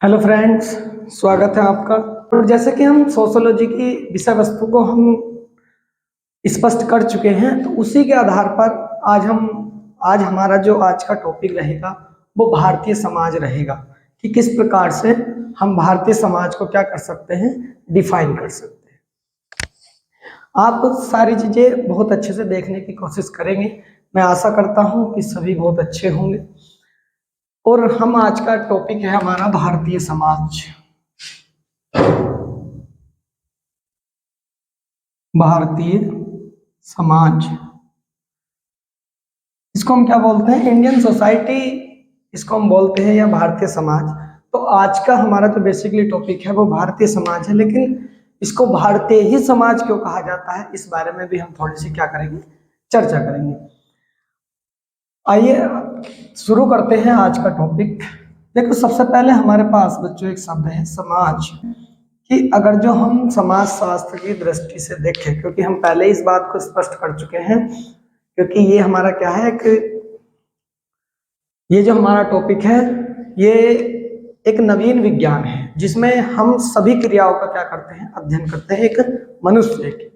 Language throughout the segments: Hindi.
हेलो फ्रेंड्स, स्वागत है आपका। और जैसे कि हम सोशोलॉजी की विषय वस्तु को हम स्पष्ट कर चुके हैं, तो उसी के आधार पर आज हमारा जो आज का टॉपिक रहेगा वो भारतीय समाज रहेगा कि किस प्रकार से हम भारतीय समाज को क्या कर सकते हैं, डिफाइन कर सकते हैं। आप सारी चीज़ें बहुत अच्छे से देखने की कोशिश करेंगे। मैं आशा करता हूँ कि सभी बहुत अच्छे होंगे। और हम आज का टॉपिक है हमारा भारतीय समाज। भारतीय समाज, इसको हम क्या बोलते हैं? इंडियन सोसाइटी इसको हम बोलते हैं, या भारतीय समाज। तो आज का हमारा जो बेसिकली टॉपिक है वो भारतीय समाज है, लेकिन इसको भारतीय ही समाज क्यों कहा जाता है, इस बारे में भी हम थोड़ी सी क्या करेंगे, चर्चा करेंगे। आइए शुरू करते हैं आज का टॉपिक। देखो, सबसे पहले हमारे पास बच्चों एक शब्द है समाज, कि अगर जो हम समाज शास्त्र की दृष्टि से देखें, क्योंकि हम पहले इस बात को स्पष्ट कर चुके हैं, क्योंकि ये हमारा क्या है, ये जो हमारा टॉपिक है ये एक नवीन विज्ञान है जिसमें हम सभी क्रियाओं का क्या करते हैं, अध्ययन करते हैं एक मनुष्य की।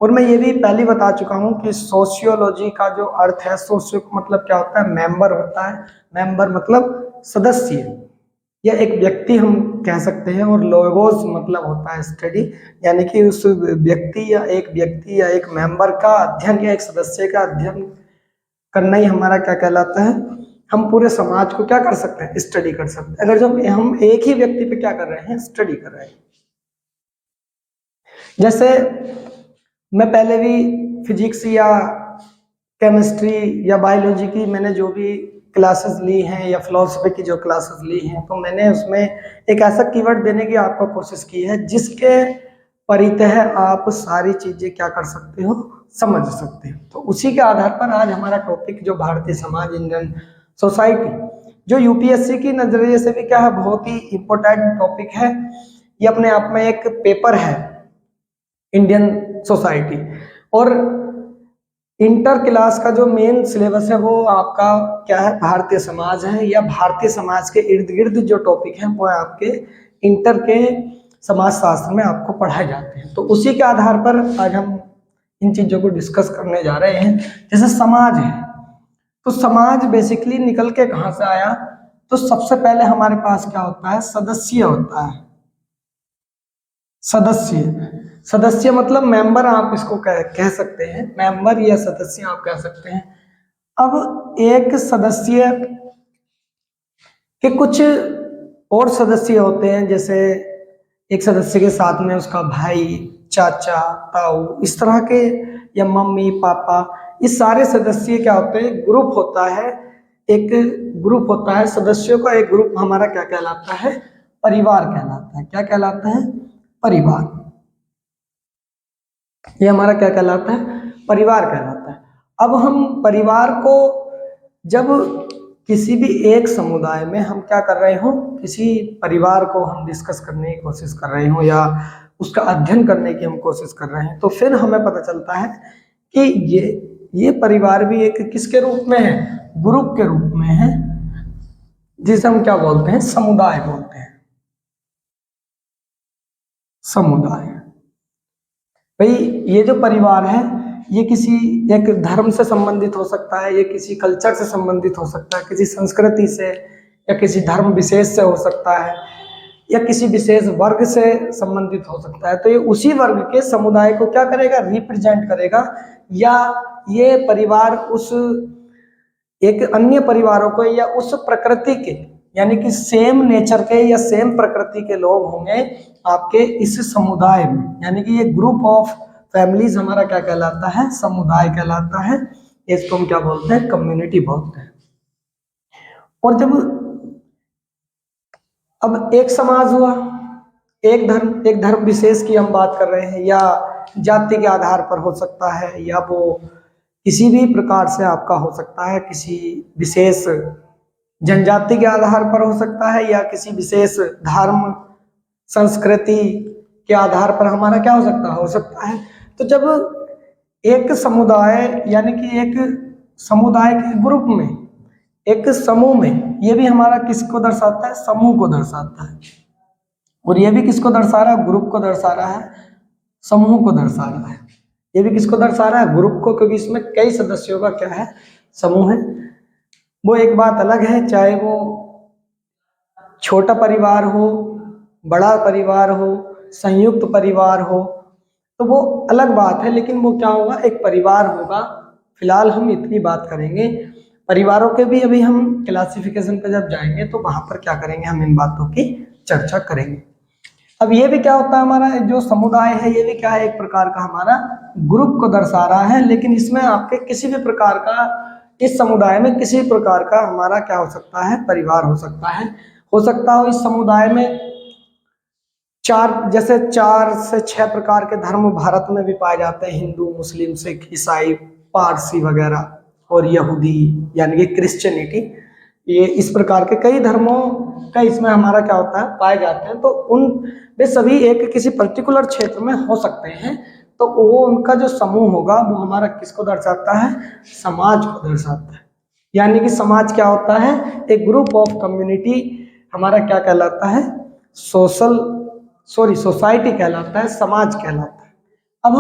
और मैं ये भी पहले बता चुका हूं कि सोशियोलॉजी का जो अर्थ है, सोशियो मतलब क्या होता है, मेंबर होता है। मेंबर मतलब सदस्य या एक व्यक्ति हम कह सकते हैं, और लोगोस मतलब होता है स्टडी, यानी कि उस व्यक्ति या एक मेंबर का अध्ययन या एक सदस्य का अध्ययन करना ही हमारा क्या कहलाता है। हम पूरे समाज को क्या कर सकते हैं, स्टडी कर सकते हैं। अगर जब हम एक ही व्यक्ति पे क्या कर रहे हैं, स्टडी कर रहे हैं। जैसे मैं पहले भी फिजिक्स या केमिस्ट्री या बायोलॉजी की मैंने जो भी क्लासेस ली हैं, या फिलोसफी की जो क्लासेस ली हैं, तो मैंने उसमें एक ऐसा कीवर्ड देने की आपको कोशिश की है जिसके परितः आप सारी चीजें क्या कर सकते हो, समझ सकते हो। तो उसी के आधार पर आज हमारा टॉपिक जो भारतीय समाज, इंडियन सोसाइटी, जो यूपीएससी की नजरिए से भी क्या है, बहुत ही इंपॉर्टेंट टॉपिक है। ये अपने आप में एक पेपर है, इंडियन सोसाइटी। और इंटर क्लास का जो मेन सिलेबस है वो आपका क्या है, भारतीय समाज है, या भारतीय समाज के इर्द गिर्द जो टॉपिक है वो आपके इंटर के समाज शास्त्र में आपको पढ़ाए जाते हैं। तो उसी के आधार पर आज हम इन चीजों को डिस्कस करने जा रहे हैं। जैसे समाज है, तो समाज बेसिकली निकल के कहाँ से आया? तो सबसे पहले हमारे पास क्या होता है, सदस्य होता है। सदस्य, सदस्य मतलब मेंबर, आप इसको कह सकते हैं, मेंबर या सदस्य आप कह सकते हैं। अब एक सदस्य के कुछ और सदस्य होते हैं, जैसे एक सदस्य के साथ में उसका भाई, चाचा, ताऊ, इस तरह के, या मम्मी, पापा, ये सारे सदस्य क्या होते हैं, ग्रुप होता है। एक ग्रुप होता है सदस्यों का, एक ग्रुप हमारा क्या कहलाता है, परिवार कहलाता है। क्या कहलाता है? परिवार। ये हमारा क्या कहलाता है, परिवार कहलाता है। अब हम परिवार को जब किसी भी एक समुदाय में हम क्या कर रहे हो, किसी परिवार को हम डिस्कस करने की कोशिश कर रहे हो, या उसका अध्ययन करने की हम कोशिश कर रहे हैं, तो फिर हमें पता चलता है कि ये परिवार भी एक किसके रूप में है, ग्रुप के रूप में है, जिसे हम क्या बोलते हैं, समुदाय बोलते हैं। समुदाय भाई, ये जो परिवार है ये किसी एक धर्म से संबंधित हो सकता है, ये किसी कल्चर से संबंधित हो सकता है, किसी संस्कृति से या किसी धर्म विशेष से हो सकता है, या किसी विशेष वर्ग से संबंधित हो सकता है। तो ये उसी वर्ग के समुदाय को क्या करेगा, रिप्रेजेंट करेगा, या ये परिवार उस एक अन्य परिवारों को या उस प्रकृति के, यानी कि सेम नेचर के या सेम प्रकृति के लोग होंगे आपके इस समुदाय में, यानी कि ये ग्रुप ऑफ फैमिलीज हमारा क्या कहलाता है, समुदाय कहलाता है। इसको हम क्या बोलते हैं, कम्युनिटी बोलते हैं। और जब अब एक समाज हुआ, एक धर्म विशेष की हम बात कर रहे हैं, या जाति के आधार पर हो सकता है, या वो किसी भी प्रकार से आपका हो सकता है, किसी विशेष जनजाति के आधार पर हो सकता है, या किसी विशेष धर्म संस्कृति के आधार पर हमारा क्या हो सकता है। तो जब एक समुदाय, यानी कि एक समुदाय के ग्रुप में एक समूह में, ये भी हमारा किसको दर्शाता है, समूह को दर्शाता है। और ये भी किसको दर्शा रहा है, ग्रुप को दर्शा रहा है, समूह को दर्शा रहा है। ये भी किसको दर्शा रहा है, ग्रुप को, क्योंकि इसमें कई सदस्यों का क्या है, समूह है। वो एक बात अलग है, चाहे वो छोटा परिवार हो, बड़ा परिवार हो, संयुक्त परिवार हो, तो वो अलग बात है, लेकिन वो क्या होगा, एक परिवार होगा। फिलहाल हम इतनी बात करेंगे। परिवारों के भी अभी हम क्लासिफिकेशन पे जब जाएंगे तो वहां पर क्या करेंगे, हम इन बातों की चर्चा करेंगे। अब ये भी क्या होता है, हमारा जो समुदाय है ये भी क्या है, एक प्रकार का हमारा ग्रुप को दर्शा रहा है। लेकिन इसमें आपके किसी भी प्रकार का, इस समुदाय में किसी प्रकार का हमारा क्या हो सकता है, परिवार हो सकता है। हो सकता हो इस समुदाय में जैसे 4 से 6 प्रकार के धर्म भारत में भी पाए जाते हैं, हिंदू, मुस्लिम, सिख, ईसाई, पारसी वगैरह, और यहूदी यानी कि क्रिश्चियनिटी। ये इस प्रकार के कई धर्मों का इसमें हमारा क्या होता है, पाए जाते हैं। तो उन वे सभी एक किसी पर्टिकुलर क्षेत्र में हो सकते हैं। तो वो उनका जो समूह होगा वो हमारा किसको दर्शाता है, समाज को दर्शाता है। यानी कि समाज क्या होता है, एक ग्रुप ऑफ कम्युनिटी हमारा क्या कहलाता है, सोसाइटी कहलाता है, समाज कहलाता है। अब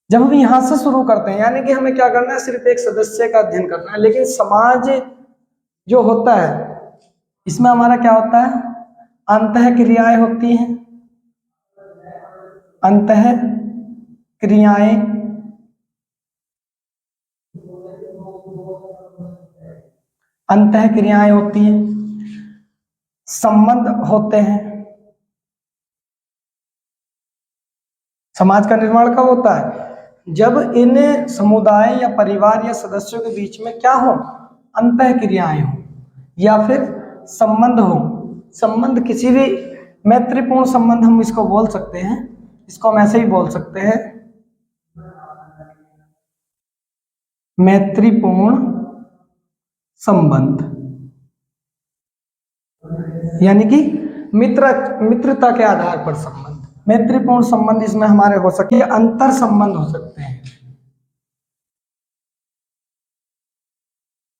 जब हम यहाँ से शुरू करते हैं, यानी कि हमें क्या करना है, सिर्फ एक सदस्य का अध्ययन करना है। लेकिन समाज जो होता है इसमें हमारा क्या होता है, अंतः क्रियाएं होती हैं, अंतः क्रियाएं, अंतः क्रियाएं होती हैं, संबंध होते हैं। समाज का निर्माण कब होता है, जब इन समुदाय या परिवार या सदस्यों के बीच में क्या हो, अंतः क्रियाएं हो या फिर संबंध हो। संबंध किसी भी मैत्रीपूर्ण संबंध हम इसको बोल सकते हैं, इसको हम ऐसे ही बोल सकते हैं, मैत्रीपूर्ण संबंध, यानी कि मित्रता के आधार पर संबंध। मैत्रीपूर्ण संबंध इसमें हमारे हो सकते हैं, अंतर संबंध हो सकते हैं,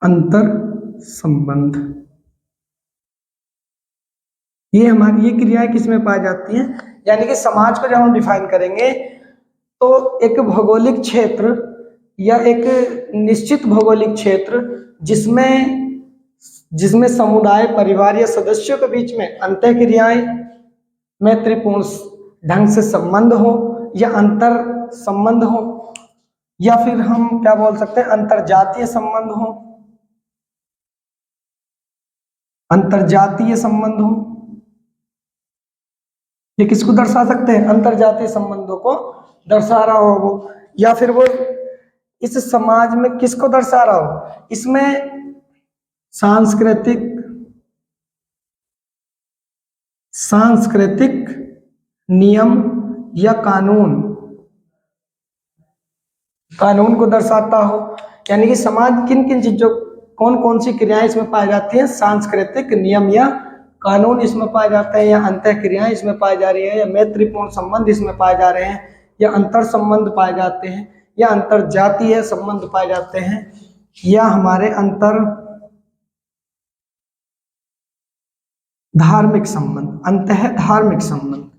अंतर संबंध। ये हमारी ये क्रियाएं किसमें पाई जाती हैं, यानी कि समाज को जब हम डिफाइन करेंगे तो एक भौगोलिक क्षेत्र या एक निश्चित भौगोलिक क्षेत्र जिसमें समुदाय, परिवार या सदस्यों के बीच में अंतः क्रियाएं, मैत्रीपूर्ण ढंग से संबंध हो या अंतर संबंध हो, या फिर हम क्या बोल सकते हैं, अंतरजातीय संबंध हो, अंतरजातीय संबंध हो। ये किसको दर्शा सकते हैं, अंतरजातीय संबंधों को दर्शा रहा हो वो, या फिर वो इस समाज में किसको दर्शा रहा हो, इसमें सांस्कृतिक नियम या कानून को दर्शाता हो। यानी कि समाज किन किन चीजों, कौन कौन सी क्रियाएं इसमें पाई जाती हैं, सांस्कृतिक नियम या कानून इसमें पाए जाते हैं, या अंतः क्रियाएं इसमें पाई जा रही है, या मैत्रीपूर्ण संबंध इसमें पाए जा रहे हैं, या अंतर संबंध पाए जाते हैं, या अंतर जातीय संबंध पाए जाते हैं, या हमारे अंतर धार्मिक संबंध, अंतः धार्मिक संबंध।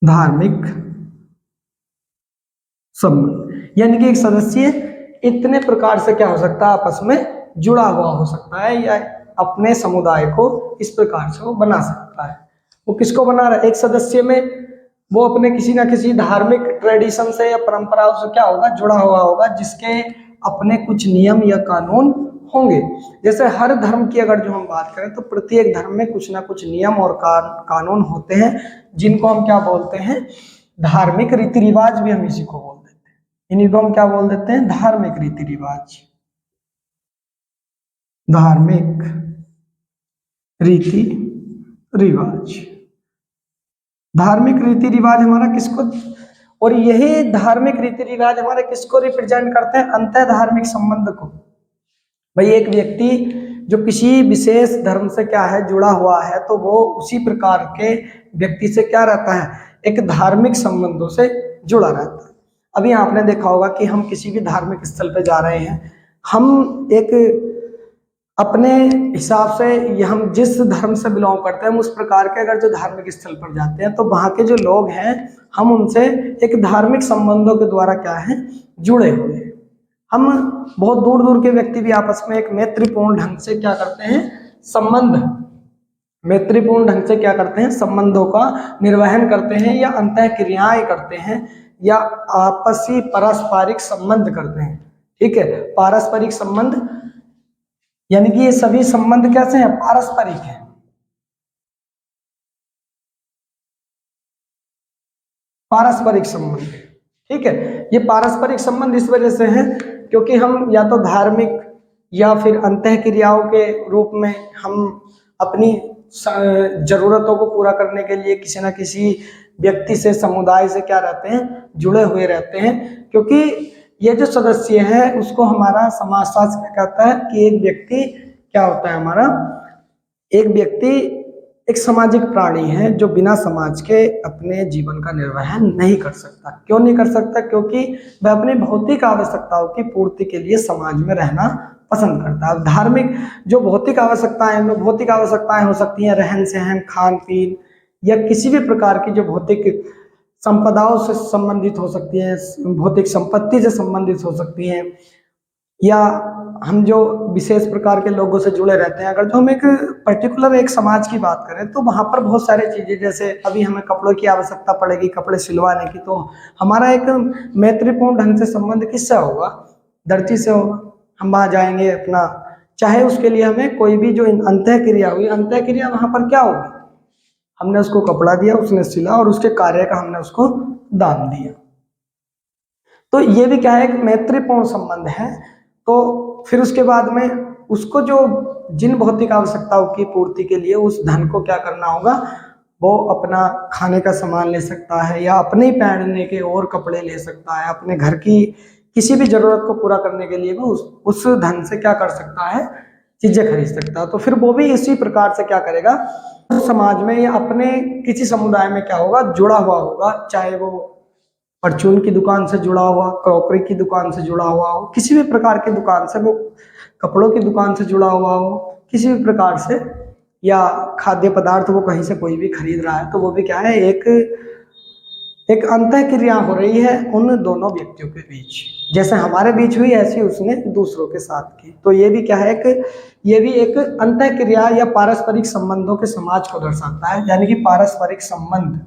धार्मिक संबंध यानी कि एक सदस्य इतने प्रकार से क्या हो सकता है, आपस में जुड़ा हुआ हो सकता है, या अपने समुदाय को इस प्रकार से वो बना सकता है। वो किसको बना रहा है, एक सदस्य में वो अपने किसी ना किसी धार्मिक ट्रेडिशन से या परंपराओं से क्या होगा, जुड़ा हुआ होगा, जिसके अपने कुछ नियम या कानून होंगे। जैसे हर धर्म की अगर जो हम बात करें तो प्रत्येक धर्म में कुछ ना कुछ नियम और कानून होते हैं, जिनको हम क्या बोलते हैं, धार्मिक रीति रिवाज भी हम इसी को बोल देते हैं। इन्हीं को हम क्या बोल देते हैं, धार्मिक रीति रिवाज। धार्मिक रीति रिवाज, धार्मिक रीति रिवाज हमारा किसको, और यही धार्मिक रीति रिवाज हमारे किसको रिप्रेजेंट करते हैं, अंतः धार्मिक संबंध को। भाई एक व्यक्ति जो किसी विशेष धर्म से क्या है, जुड़ा हुआ है, तो वो उसी प्रकार के व्यक्ति से क्या रहता है, एक धार्मिक संबंधों से जुड़ा रहता है। अभी आपने देखा होगा कि हम किसी भी धार्मिक स्थल पे जा रहे हैं, हम एक अपने हिसाब से, या हम जिस धर्म से बिलोंग करते हैं, हम उस प्रकार के अगर जो धार्मिक स्थल पर जाते हैं तो वहाँ के जो लोग हैं, हम उनसे एक धार्मिक संबंधों के द्वारा क्या है, जुड़े हुए हैं। हम बहुत दूर दूर के व्यक्ति भी आपस में एक मैत्रीपूर्ण ढंग से क्या करते हैं, मैत्रीपूर्ण ढंग से क्या करते हैं, संबंधों का निर्वहन करते हैं, या अंतः क्रियाएं करते हैं, या आपसी पारस्परिक संबंध करते हैं। ठीक है, पारस्परिक संबंध यानी कि ये सभी संबंध कैसे हैं, पारस्परिक हैं। पारस्परिक संबंध, ठीक है, ये पारस्परिक संबंध इस वजह से है क्योंकि हम या तो धार्मिक या फिर अंतः क्रियाओं के रूप में हम अपनी जरूरतों को पूरा करने के लिए किसी ना किसी व्यक्ति से, समुदाय से क्या रहते हैं, जुड़े हुए रहते हैं। क्योंकि ये जो सदस्य है उसको हमारा समाजशास्त्र क्या कहता है कि एक व्यक्ति क्या होता है, हमारा एक व्यक्ति एक सामाजिक प्राणी है जो बिना समाज के अपने जीवन का निर्वहन नहीं कर सकता। क्यों नहीं कर सकता? क्योंकि वह अपनी भौतिक आवश्यकताओं की पूर्ति के लिए समाज में रहना पसंद करता है। धार्मिक जो भौतिक आवश्यकताएं, भौतिक आवश्यकताएं हो सकती हैं रहन सहन, खान पीन, या किसी भी प्रकार की जो भौतिक संपदाओं से संबंधित हो सकती हैं, भौतिक संपत्ति से संबंधित हो सकती हैं, या हम जो विशेष प्रकार के लोगों से जुड़े रहते हैं। अगर जो हम एक पर्टिकुलर एक समाज की बात करें तो वहाँ पर बहुत सारी चीज़ें, जैसे अभी हमें कपड़ों की आवश्यकता पड़ेगी, कपड़े सिलवाने की, तो हमारा एक मैत्रीपूर्ण ढंग से संबंध किससे होगा, दर्जी से होगा। हम वहाँ जाएंगे अपना, चाहे उसके लिए हमें कोई भी जो अंतः क्रिया हुई, अंतः क्रिया वहाँ पर क्या होगी, हमने उसको कपड़ा दिया, उसने सिला और उसके कार्य का हमने उसको दाम दिया। तो ये भी क्या है, एक मैत्रीपूर्ण संबंध है। तो फिर उसके बाद में उसको जो जिन भौतिक आवश्यकताओं की पूर्ति के लिए उस धन को क्या करना होगा, वो अपना खाने का सामान ले सकता है, या अपने ही पहनने के और कपड़े ले सकता है, अपने घर की किसी भी जरूरत को पूरा करने के लिए वो उस धन से क्या कर सकता है, चीजें खरीद सकता है। तो फिर वो भी इसी प्रकार से क्या करेगा, समाज में या अपने किसी समुदाय में क्या होगा, जुड़ा हुआ होगा। चाहे वो परचून की दुकान से जुड़ा हुआ, क्रॉकरी की दुकान से जुड़ा हुआ हो, किसी भी प्रकार की दुकान से, वो कपड़ों की दुकान से जुड़ा हुआ हो, किसी भी प्रकार से, या खाद्य पदार्थ वो कहीं से कोई भी खरीद रहा है, तो वो भी क्या है, एक अंतः क्रिया हो रही है उन दोनों व्यक्तियों के बीच। जैसे हमारे बीच हुई ऐसी उसने दूसरों के साथ की। तो ये भी क्या है, ये भी एक अंतः क्रिया या पारस्परिक संबंधों के समाज को दर्शाता है। यानी कि पारस्परिक संबंध,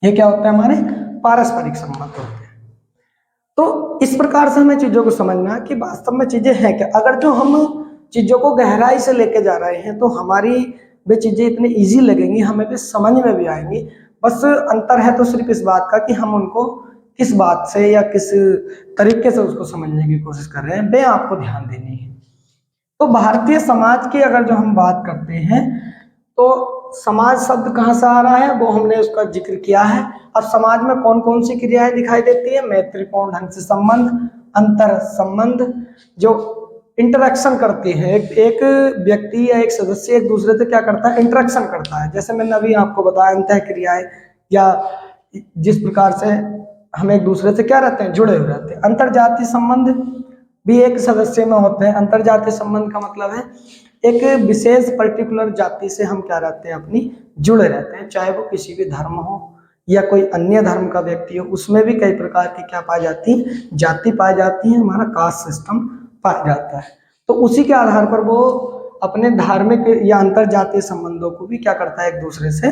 ये क्या होता है, हमारे पारस्परिक संबंध होते हैं। तो इस प्रकार से हमें चीजों को समझना कि वास्तव में चीजें हैं क्या। अगर जो हम चीजों को गहराई से लेके जा रहे हैं तो हमारी वे चीजें इतनी इजी लगेंगी, हमें भी समझ में भी आएंगी। बस अंतर है तो सिर्फ इस बात का कि हम उनको किस बात से या किस तरीके से उसको समझने की कोशिश कर रहे हैं, वे आपको ध्यान देनी है। तो भारतीय समाज की अगर जो हम बात करते हैं तो समाज शब्द कहाँ से आ रहा है, वो हमने उसका जिक्र किया है। अब समाज में कौन कौन सी क्रियाएं दिखाई देती है, मैत्रीपूर्ण ढंग से संबंध, अंतर संबंध, जो इंटरेक्शन करती है, एक व्यक्ति या एक सदस्य एक दूसरे से क्या करता है, इंटरेक्शन करता है। जैसे मैंने अभी आपको बताया अंतः क्रियाएं, या जिस प्रकार से हम एक दूसरे से क्या रहते हैं, जुड़े हुए रहते हैं। अंतरजातीय संबंध भी एक सदस्य में होते हैं। अंतरजातीय संबंध का मतलब है एक विशेष पर्टिकुलर जाति से हम क्या रहते हैं, अपनी जुड़े रहते हैं, चाहे वो किसी भी धर्म हो या कोई अन्य धर्म का व्यक्ति हो। उसमें भी कई प्रकार की क्या पाई जाती है, जाति पाई जाती है, हमारा कास्ट सिस्टम पाया जाता है। तो उसी के आधार पर वो अपने धार्मिक या अंतर जातीय संबंधों को भी क्या करता है, एक दूसरे से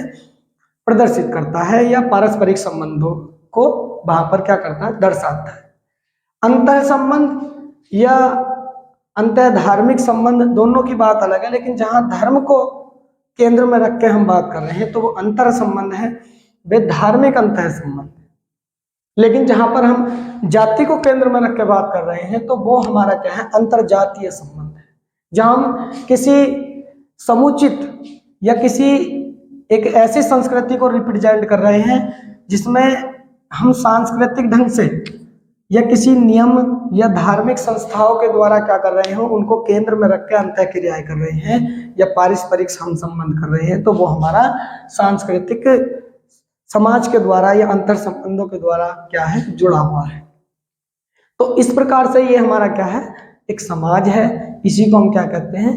प्रदर्शित करता है, या पारस्परिक संबंधों को वहां पर क्या करता है, दर्शाता है। अंतर संबंध या अंतर धार्मिक संबंध दोनों की बात अलग है, लेकिन जहां धर्म को केंद्र में रख के हम बात कर रहे हैं तो वो अंतर संबंध है, वे धार्मिक अंतर संबंध। लेकिन जहां पर हम जाति को केंद्र में रख के बात कर रहे हैं तो वो हमारा क्या है, अंतरजातीय संबंध है। जहां हम किसी समुचित या किसी एक ऐसी संस्कृति को रिप्रेजेंट कर रहे हैं जिसमें हम सांस्कृतिक ढंग से या किसी नियम या धार्मिक संस्थाओं के द्वारा क्या कर रहे हो, उनको केंद्र में रख के अंतः क्रियाएं कर रहे हैं या पारस्परिक हम संबंध कर रहे हैं, तो वो हमारा सांस्कृतिक समाज के द्वारा या अंतर संबंधों के द्वारा क्या है, जुड़ा हुआ है। तो इस प्रकार से ये हमारा क्या है, एक समाज है। इसी को हम क्या कहते हैं,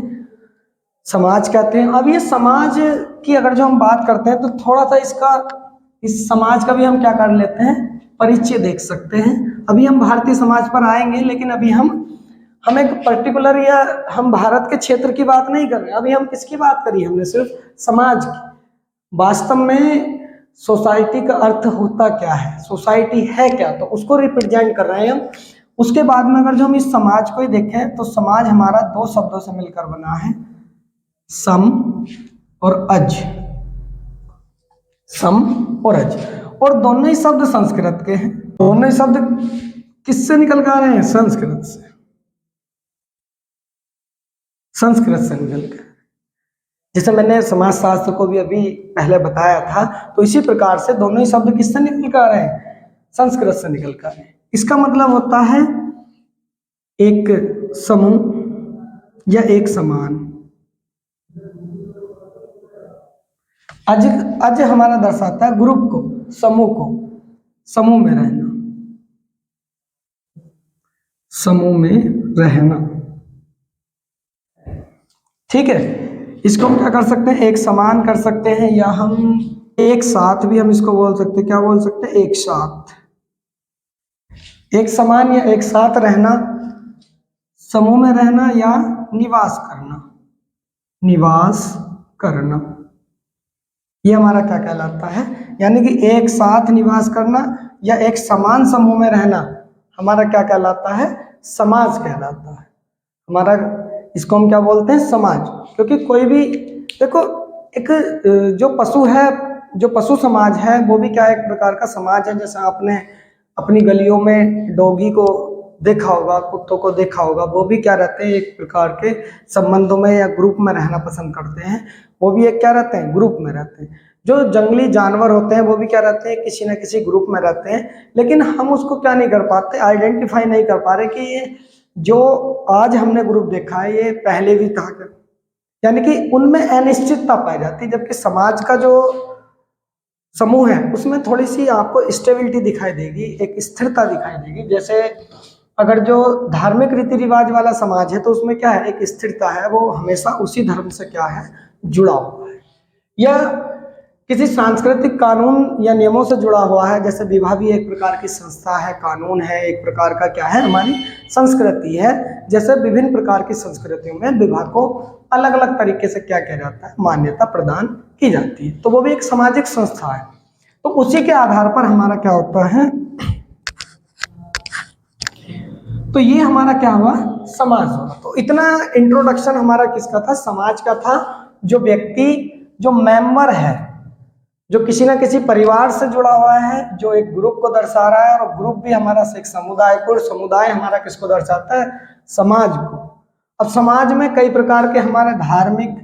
समाज कहते हैं। अब ये समाज की अगर जो हम बात करते हैं तो थोड़ा सा इस समाज का भी हम क्या कर लेते हैं, परिचय देख सकते हैं। अभी हम भारतीय समाज पर आएंगे, लेकिन अभी हम एक पर्टिकुलर या हम भारत के क्षेत्र की बात नहीं कर रहे हैं। अभी हम किसकी बात करी, हमने सिर्फ समाज की। वास्तव में सोसाइटी का अर्थ होता क्या है, सोसाइटी है क्या, तो उसको रिप्रेजेंट कर रहे हैं हम। उसके बाद में अगर जो हम इस समाज को ही देखें तो समाज हमारा दो शब्दों से मिलकर बना है, सम और अज। सम और अज, और दोनों ही शब्द संस्कृत के हैं। दोनों ही शब्द किससे निकल कर आ रहे हैं, संस्कृत से, संस्कृत से निकल कर। जैसे मैंने समाजशास्त्र को भी अभी पहले बताया था, तो इसी प्रकार से दोनों ही शब्द किससे निकल कर आ रहे हैं, संस्कृत से निकल कर आ रहे हैं। इसका मतलब होता है एक समूह या एक समान। अज हमारा दर्शाता है ग्रुप को, समूह को, समूह में रहना, समूह में रहना। ठीक है, इसको हम क्या कर सकते हैं, एक समान कर सकते हैं, या हम एक साथ भी हम इसको बोल सकते हैं। क्या बोल सकते हैं, एक साथ, एक समान या एक साथ रहना, समूह में रहना या निवास करना, निवास करना, ये हमारा क्या कहलाता है, यानी कि एक साथ निवास करना या एक समान समूह में रहना हमारा क्या कहलाता है, समाज कहलाता है हमारा। इसको हम क्या बोलते हैं, समाज। क्योंकि कोई भी देखो, एक जो पशु है, जो पशु समाज है, वो भी क्या एक प्रकार का समाज है। जैसे आपने अपनी गलियों में डॉगी को देखा होगा, कुत्तों को देखा होगा, वो भी क्या रहते हैं, एक प्रकार के संबंधों में या ग्रुप में रहना पसंद करते हैं। वो भी एक क्या रहते हैं, ग्रुप में रहते हैं। जो जंगली जानवर होते हैं वो भी क्या रहते हैं, किसी न किसी ग्रुप में रहते हैं। लेकिन हम उसको क्या नहीं कर पाते, आइडेंटिफाई नहीं कर पा रहे कि ये जो आज हमने ग्रुप देखा है ये पहले भी था क्या, यानी कि उनमें अनिश्चितता पाई जाती है। जबकि समाज का जो समूह है उसमें थोड़ी सी आपको स्टेबिलिटी दिखाई देगी, एक स्थिरता दिखाई देगी। जैसे अगर जो धार्मिक रीति रिवाज वाला समाज है तो उसमें क्या है, एक स्थिरता है, वो हमेशा उसी धर्म से क्या है, जुड़ा हुआ है। या किसी सांस्कृतिक कानून या नियमों से जुड़ा हुआ है। जैसे विवाह भी एक प्रकार की संस्था है, कानून है, एक प्रकार का क्या है, हमारी संस्कृति है। जैसे विभिन्न प्रकार की संस्कृतियों में विवाह को अलग अलग तरीके से क्या किया जाता है, मान्यता प्रदान की जाती है, तो वो भी एक सामाजिक संस्था है। तो उसी के आधार पर हमारा क्या होता है, तो ये हमारा क्या हुआ, समाज हुआ। तो इतना इंट्रोडक्शन हमारा किसका था, समाज का था। जो व्यक्ति, जो मेंबर है, जो किसी ना किसी परिवार से जुड़ा हुआ है, जो एक ग्रुप को दर्शा रहा है, और ग्रुप भी हमारा एक समुदाय को, समुदाय हमारा किसको दर्शाता है, समाज को। अब समाज में कई प्रकार के हमारे धार्मिक,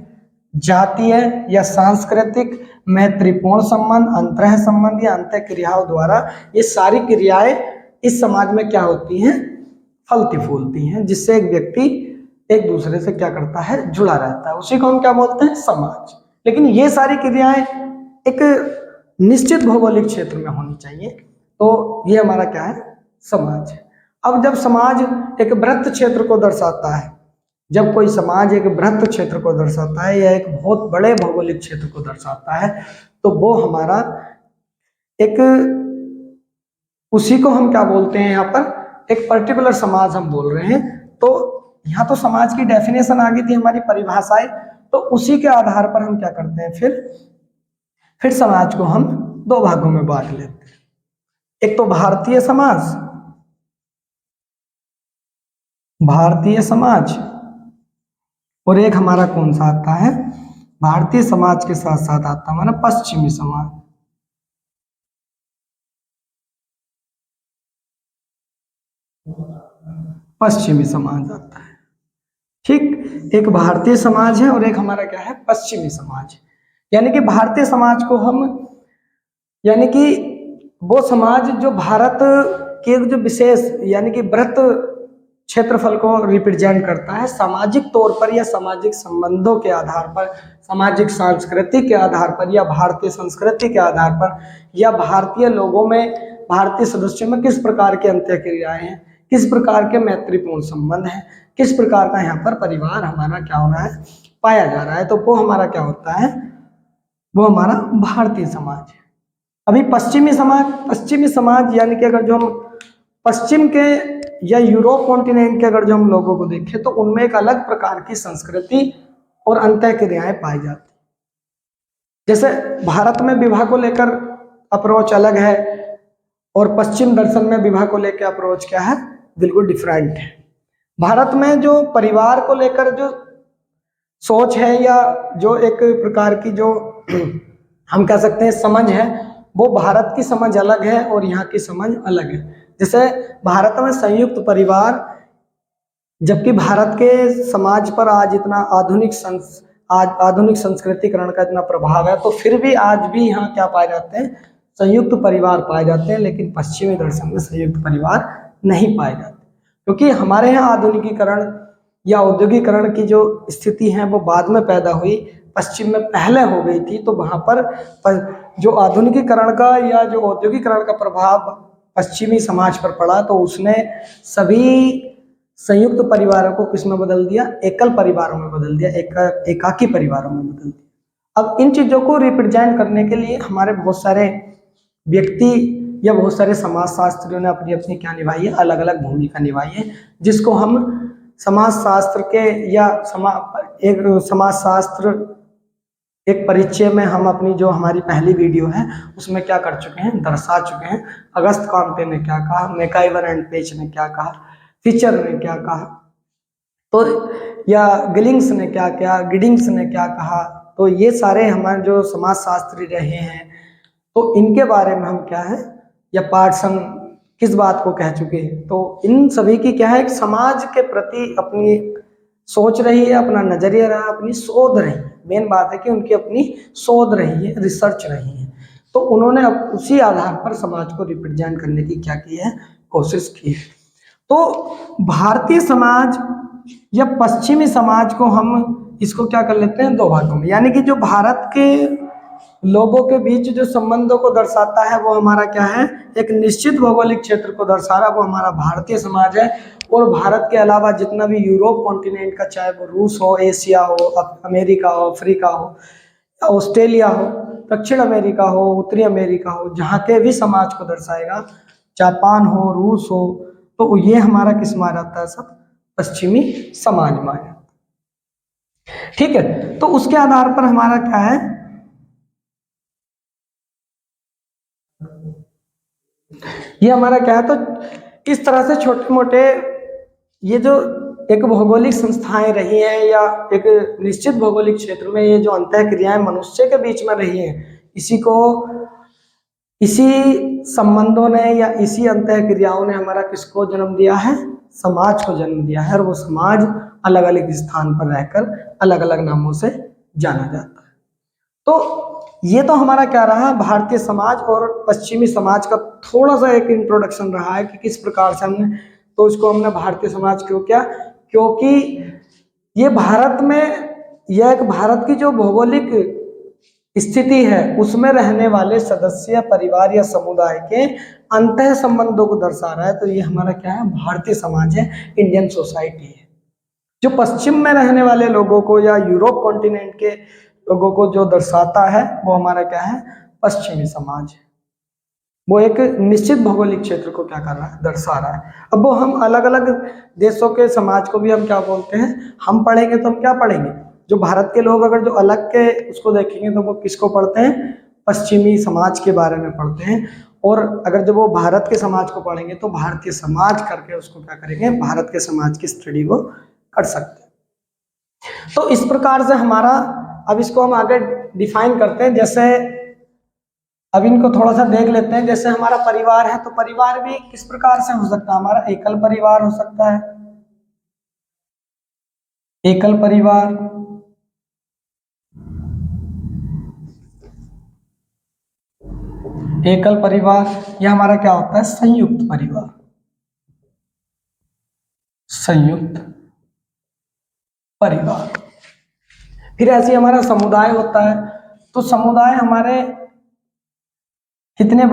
जातीय या सांस्कृतिक, मैत्रीपूर्ण संबंध, अंतरह संबंध या अंतः क्रियाओं द्वारा ये सारी क्रियाएं इस समाज में क्या होती हैं, फलती फूलती हैं, जिससे एक व्यक्ति एक दूसरे से क्या करता है, जुड़ा रहता है। उसी को हम क्या बोलते हैं, समाज। लेकिन ये सारी क्रियाएं एक निश्चित भौगोलिक क्षेत्र में होनी चाहिए, तो ये हमारा क्या है, समाज है। अब जब समाज एक वृत्त क्षेत्र को दर्शाता है, जब कोई समाज एक वृत्त क्षेत्र को दर्शाता है या एक बहुत बड़े भौगोलिक क्षेत्र को दर्शाता है, तो वो हमारा एक, उसी को हम क्या बोलते हैं, यहाँ पर एक पर्टिकुलर समाज हम बोल रहे हैं। तो यहाँ तो समाज की डेफिनेशन आ गई थी, हमारी परिभाषाएं। तो उसी के आधार पर हम क्या करते हैं, फिर समाज को हम दो भागों में बांट लेते हैं। एक तो भारतीय समाज, भारतीय समाज, और एक हमारा कौन सा आता है, भारतीय समाज के साथ साथ आता है हमारा पश्चिमी समाज। पश्चिमी समाज आता है। ठीक, एक भारतीय समाज है और एक हमारा क्या है, पश्चिमी समाज। यानी कि भारतीय समाज को हम, यानी कि वो समाज जो भारत के जो विशेष, यानी कि व्रत क्षेत्रफल को रिप्रेजेंट करता है। सामाजिक तौर पर या सामाजिक संबंधों के आधार पर, सामाजिक सांस्कृति के आधार पर या भारतीय संस्कृति के आधार पर या भारतीय लोगों में, भारतीय सदस्यों में किस प्रकार की अंत्यक्रियाएं हैं, किस प्रकार के मैत्रीपूर्ण संबंध हैं, किस प्रकार का यहाँ पर परिवार हमारा क्या हो रहा है, पाया जा रहा है, तो वो हमारा क्या होता है, वो हमारा भारतीय समाज है। अभी पश्चिमी समाज यानी कि अगर जो हम पश्चिम के या यूरोप कॉन्टिनेंट के अगर जो हम लोगों को देखें तो उनमें एक अलग प्रकार की संस्कृति और अंत्यक्रियाएं पाई जाती। जैसे भारत में विवाह को लेकर अप्रोच अलग है और पश्चिम दर्शन में विवाह को लेकर अप्रोच क्या है, बिल्कुल डिफरेंट है। भारत में जो परिवार को लेकर जो सोच है या जो एक प्रकार की जो हम कह सकते हैं समझ है, वो भारत की समझ अलग है और यहाँ की समझ अलग है। जैसे भारत में संयुक्त परिवार, जबकि भारत के समाज पर आज इतना आधुनिक संस्कृतिकरण का इतना प्रभाव है, तो फिर भी आज भी यहाँ क्या पाए जाते हैं, संयुक्त परिवार पाए जाते हैं। लेकिन पश्चिमी दर्शन में संयुक्त परिवार नहीं पाए जाते, क्योंकि हमारे यहाँ आधुनिकीकरण या औद्योगिकरण की जो स्थिति है वो बाद में पैदा हुई, पश्चिम में पहले हो गई थी। तो वहाँ पर जो आधुनिकीकरण का या जो औद्योगिकरण का प्रभाव पश्चिमी समाज पर पड़ा, तो उसने सभी संयुक्त परिवारों को किस में बदल दिया, एकल परिवारों में बदल दिया, एकाकी परिवारों में बदल दिया। अब इन चीज़ों को रिप्रेजेंट करने के लिए हमारे बहुत सारे व्यक्ति या बहुत सारे समाजशास्त्रियों ने अपनी अपनी क्या निभाई है, अलग अलग भूमिका निभाई है, जिसको हम समाजशास्त्र के या एक समाजशास्त्र एक परिचय में हम अपनी जो हमारी पहली वीडियो है उसमें क्या कर चुके हैं, दर्शा चुके हैं। अगस्त कांते ने क्या कहा, मैकाइवर एंड पेच ने क्या कहा, फिचर ने क्या कहा, तो या गिलिंग्स ने क्या क्या, गिडिंग्स ने क्या कहा, तो ये सारे हमारे जो समाजशास्त्री रहे हैं, तो इनके बारे में हम क्या है, या पार्टसन किस बात को कह चुके हैं। तो इन सभी की क्या है, एक समाज के प्रति अपनी सोच रही है, अपना नजरिया रहा, अपनी शोध रही है। मेन बात है कि उनकी अपनी शोध रही है, रिसर्च रही है। तो उन्होंने अब उसी आधार पर समाज को रिप्रेजेंट करने की क्या की है, कोशिश की है। तो भारतीय समाज या पश्चिमी समाज को हम इसको क्या कर लेते हैं, दो भागों में, यानी कि जो भारत के लोगों के बीच जो संबंधों को दर्शाता है वो हमारा क्या है, एक निश्चित भौगोलिक क्षेत्र को दर्शा रहा है, वो हमारा भारतीय समाज है। और भारत के अलावा जितना भी यूरोप कॉन्टिनेंट का, चाहे वो रूस हो, एशिया हो, अमेरिका हो, अफ्रीका हो, ऑस्ट्रेलिया हो, दक्षिण अमेरिका हो, उत्तरी अमेरिका हो, जहाँ के भी समाज को दर्शाएगा, जापान हो, रूस हो, तो ये हमारा किस में आ जाता है, सब पश्चिमी समाज में आया। ठीक है, तो उसके आधार पर हमारा क्या है, ये हमारा क्या है, तो इस तरह से छोटे मोटे ये जो एक भौगोलिक संस्थाएं रही हैं या एक निश्चित भौगोलिक क्षेत्र में ये जो अंतःक्रियाएं मनुष्य के बीच में रही हैं, इसी संबंधों ने या इसी अंतःक्रियाओं ने हमारा किसको जन्म दिया है, समाज को जन्म दिया है। और वो समाज अलग अलग स्थान पर रहकर अलग अलग नामों से जाना जाता है। तो ये तो हमारा क्या रहा, भारतीय समाज और पश्चिमी समाज का थोड़ा सा एक इंट्रोडक्शन रहा है कि किस प्रकार से हमने, तो इसको हमने भारतीय समाज क्यों किया, क्योंकि ये भारत में, यह एक भारत की जो भौगोलिक स्थिति है उसमें रहने वाले सदस्य, परिवार या समुदाय के अंतः संबंधों को दर्शा रहा है। तो ये हमारा क्या है, भारतीय समाज है, इंडियन सोसाइटी है। जो पश्चिम में रहने वाले लोगों को या यूरोप कॉन्टिनेंट के लोगों को जो दर्शाता है वो हमारा क्या है, पश्चिमी समाज है। वो एक निश्चित भौगोलिक क्षेत्र को क्या कर रहा है, दर्शा रहा है। अब वो हम अलग अलग देशों के समाज को भी हम क्या बोलते हैं, हम पढ़ेंगे तो हम क्या पढ़ेंगे, जो भारत के लोग अगर जो अलग के उसको देखेंगे तो वो किसको पढ़ते हैं, पश्चिमी समाज के बारे में पढ़ते हैं। और अगर जब वो भारत के समाज को पढ़ेंगे तो भारतीय समाज करके उसको क्या करेंगे, भारत के समाज की स्टडी वो कर सकते हैं। तो इस प्रकार से हमारा, अब इसको हम आगे डिफाइन करते हैं। जैसे अब इनको थोड़ा सा देख लेते हैं। जैसे हमारा परिवार है, तो परिवार भी किस प्रकार से हो सकता है, हमारा एकल परिवार हो सकता है, एकल परिवार, एकल परिवार, या हमारा क्या होता है, संयुक्त परिवार, संयुक्त परिवार। फिर ऐसे हमारा समुदाय होता है। तो समुदाय हमारे कितने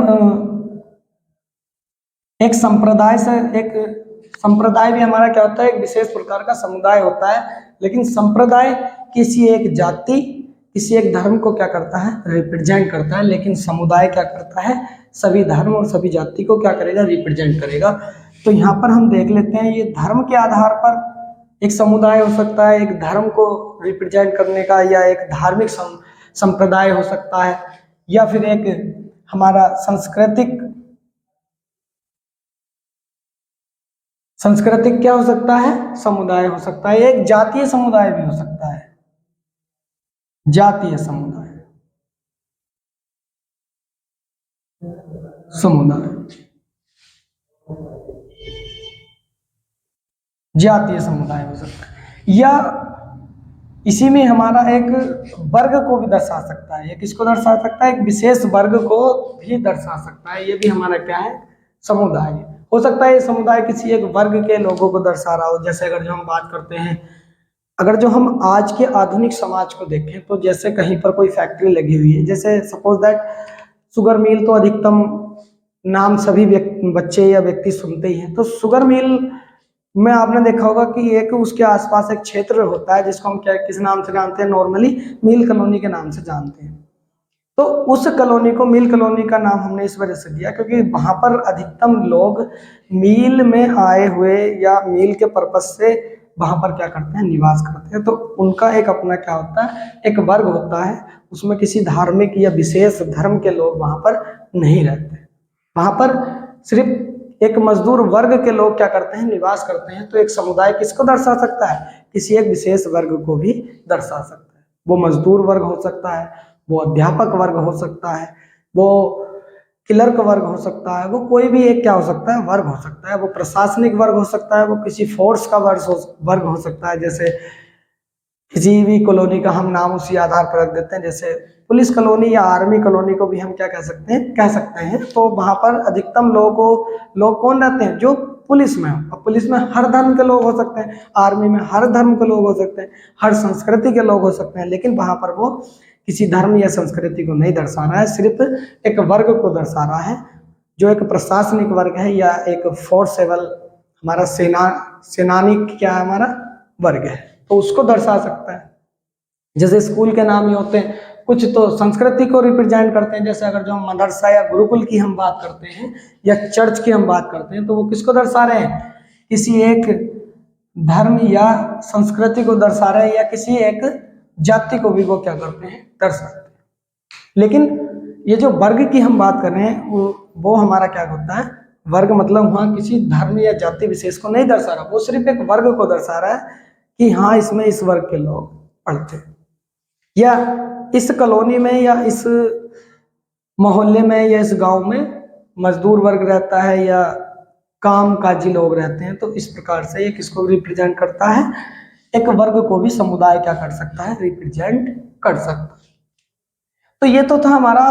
एक संप्रदाय से, एक संप्रदाय भी हमारा क्या होता है, एक विशेष प्रकार का समुदाय होता है। लेकिन संप्रदाय किसी एक जाति, किसी एक धर्म को क्या करता है, रिप्रेजेंट करता है। लेकिन समुदाय क्या करता है, सभी धर्म और सभी जाति को क्या करेगा, रिप्रेजेंट करेगा। तो यहाँ पर हम देख लेते हैं, ये धर्म के आधार पर एक समुदाय हो सकता है, एक धर्म को रिप्रेजेंट करने का, या एक धार्मिक संप्रदाय हो सकता है, या फिर एक हमारा सांस्कृतिक क्या हो सकता है, समुदाय हो सकता है। एक जातीय समुदाय भी हो सकता है, जातीय समुदाय, जातीय समुदाय हो सकता है। या इसी में हमारा एक वर्ग को भी दर्शा सकता है। ये किसको दर्शा सकता है, एक विशेष वर्ग को भी दर्शा सकता है। ये भी हमारा क्या है, समुदाय हो सकता है। ये समुदाय किसी एक वर्ग के लोगों को दर्शा रहा हो। जैसे अगर जो हम बात करते हैं, अगर जो हम आज के आधुनिक समाज को देखें, तो जैसे कहीं पर कोई फैक्ट्री लगी हुई है, जैसे सपोज दैट शुगर मिल, तो अधिकतम नाम सभी बच्चे या व्यक्ति सुनते ही हैं। तो शुगर मिल में आपने देखा होगा कि एक उसके आसपास एक क्षेत्र होता है जिसको हम क्या किस नाम से जानते हैं, नॉर्मली मिल कॉलोनी के नाम से जानते हैं। तो उस कॉलोनी को मिल कॉलोनी का नाम हमने इस वजह से दिया क्योंकि वहां पर अधिकतम लोग मिल में आए हुए या मिल के पर्पज से वहां पर क्या करते हैं, निवास करते हैं। तो उनका एक अपना क्या होता है, एक वर्ग होता है। उसमें किसी धार्मिक या विशेष धर्म के लोग वहां पर नहीं रहते। वहां पर सिर्फ एक मजदूर वर्ग के लोग क्या करते हैं, निवास करते हैं। तो एक समुदाय किसको दर्शा सकता है, किसी एक विशेष वर्ग को भी दर्शा सकता है। वो मजदूर वर्ग हो सकता है, वो अध्यापक वर्ग हो सकता है, वो क्लर्क वर्ग हो सकता है, वो कोई भी एक क्या हो सकता है, वर्ग हो सकता है। वो प्रशासनिक वर्ग हो सकता है, वो किसी फोर्स का वर्ग हो सकता है। जैसे किसी भी कॉलोनी का हम नाम उसी आधार पर रख देते हैं, जैसे पुलिस कॉलोनी या आर्मी कॉलोनी को भी हम क्या कह सकते हैं। तो वहां पर अधिकतम लोग कौन रहते हैं, जो पुलिस में हो। अब पुलिस में हर धर्म के लोग हो सकते हैं, आर्मी में हर धर्म के लोग हो सकते हैं, हर संस्कृति के लोग हो सकते हैं। लेकिन वहां पर वो किसी धर्म या संस्कृति को नहीं दर्शा रहा है, सिर्फ एक वर्ग को दर्शा रहा है, जो एक प्रशासनिक वर्ग है या एक फोर्सेबल हमारा सेनानी क्या है, हमारा वर्ग है। तो उसको दर्शा सकता है। जैसे स्कूल के नाम ही होते हैं, कुछ तो संस्कृति को रिप्रेजेंट करते हैं। जैसे अगर जो हम मदरसा या गुरुकुल की हम बात करते हैं या चर्च की हम बात करते हैं, तो वो किसको दर्शा रहे हैं, किसी एक धर्म या संस्कृति को दर्शा रहे हैं, या किसी एक जाति को भी वो क्या करते हैं, दर्शाते हैं। लेकिन ये जो वर्ग की हम बात कर रहे हैं, वो हमारा क्या होता है, वर्ग मतलब वहाँ किसी धर्म या जाति विशेष को नहीं दर्शा रहा, वो सिर्फ एक वर्ग को दर्शा रहा है कि हाँ इसमें इस वर्ग के लोग पढ़ते हैं, या इस कॉलोनी में या इस मोहल्ले में या इस गांव में मजदूर वर्ग रहता है या काम काजी लोग रहते हैं। तो इस प्रकार से ये किसको रिप्रेजेंट करता है, एक वर्ग को भी समुदाय क्या कर सकता है, रिप्रेजेंट कर सकता है। तो ये तो था हमारा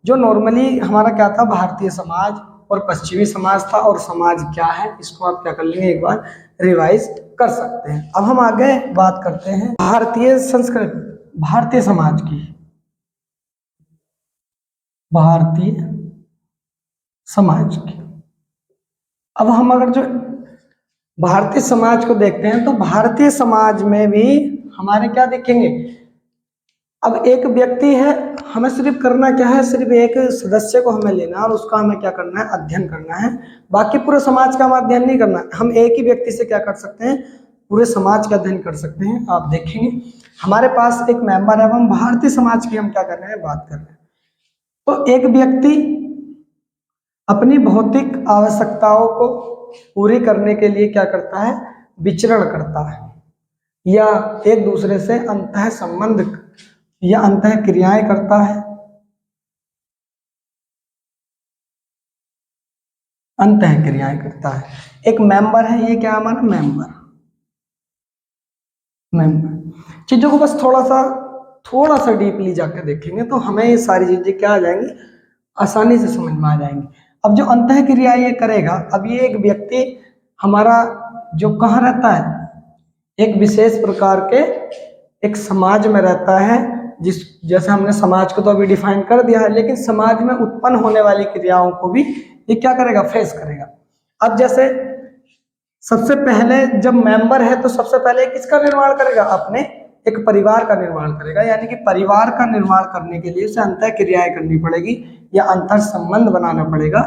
जो नॉर्मली हमारा क्या था, भारतीय समाज और पश्चिमी समाज था, और समाज क्या है इसको आप क्या कर लेंगे, एक बार रिवाइज कर सकते हैं। अब हम आगे बात करते हैं भारतीय संस्कृति, भारतीय समाज की, भारतीय समाज की। अब हम अगर जो भारतीय समाज को देखते हैं, तो भारतीय समाज में भी हमारे क्या देखेंगे, अब एक व्यक्ति है, हमें सिर्फ करना क्या है, सिर्फ एक सदस्य को हमें लेना है और उसका हमें क्या करना है, अध्ययन करना है। बाकी पूरे समाज का हम अध्ययन नहीं करना। हम एक ही व्यक्ति से क्या कर सकते हैं, पूरे समाज का अध्ययन कर सकते हैं। आप देखेंगे हमारे पास एक मेंबर है, हम भारतीय समाज की हम क्या कर रहे हैं, बात कर रहे हैं। तो एक व्यक्ति अपनी भौतिक आवश्यकताओं को पूरी करने के लिए क्या करता है, विचरण करता है, या एक दूसरे से अंतः संबंध या अंतः क्रियाएं करता है, अंतः क्रियाएं करता है। एक मेंबर है, ये क्या हमारा मेंबर चीजों को बस थोड़ा सा डीपली जाकर देखेंगे तो हमें ये सारी चीजें क्या आ जाएंगी, आसानी से समझ में आ जाएंगी। अब जो अंतः क्रिया ये करेगा, अब ये एक व्यक्ति हमारा जो कहाँ रहता है, एक विशेष प्रकार के एक समाज में रहता है। जिस जैसे हमने समाज को तो अभी डिफाइन कर दिया है, लेकिन समाज में उत्पन्न होने वाली क्रियाओं को भी ये क्या करेगा, फेस करेगा। अब जैसे सबसे पहले जब मेंबर है तो सबसे पहले किसका निर्माण करेगा, अपने एक परिवार का निर्माण करेगा। यानी कि परिवार का निर्माण करने के लिए उसे अंतः क्रियाएं करनी पड़ेगी या अंतर संबंध बनाना पड़ेगा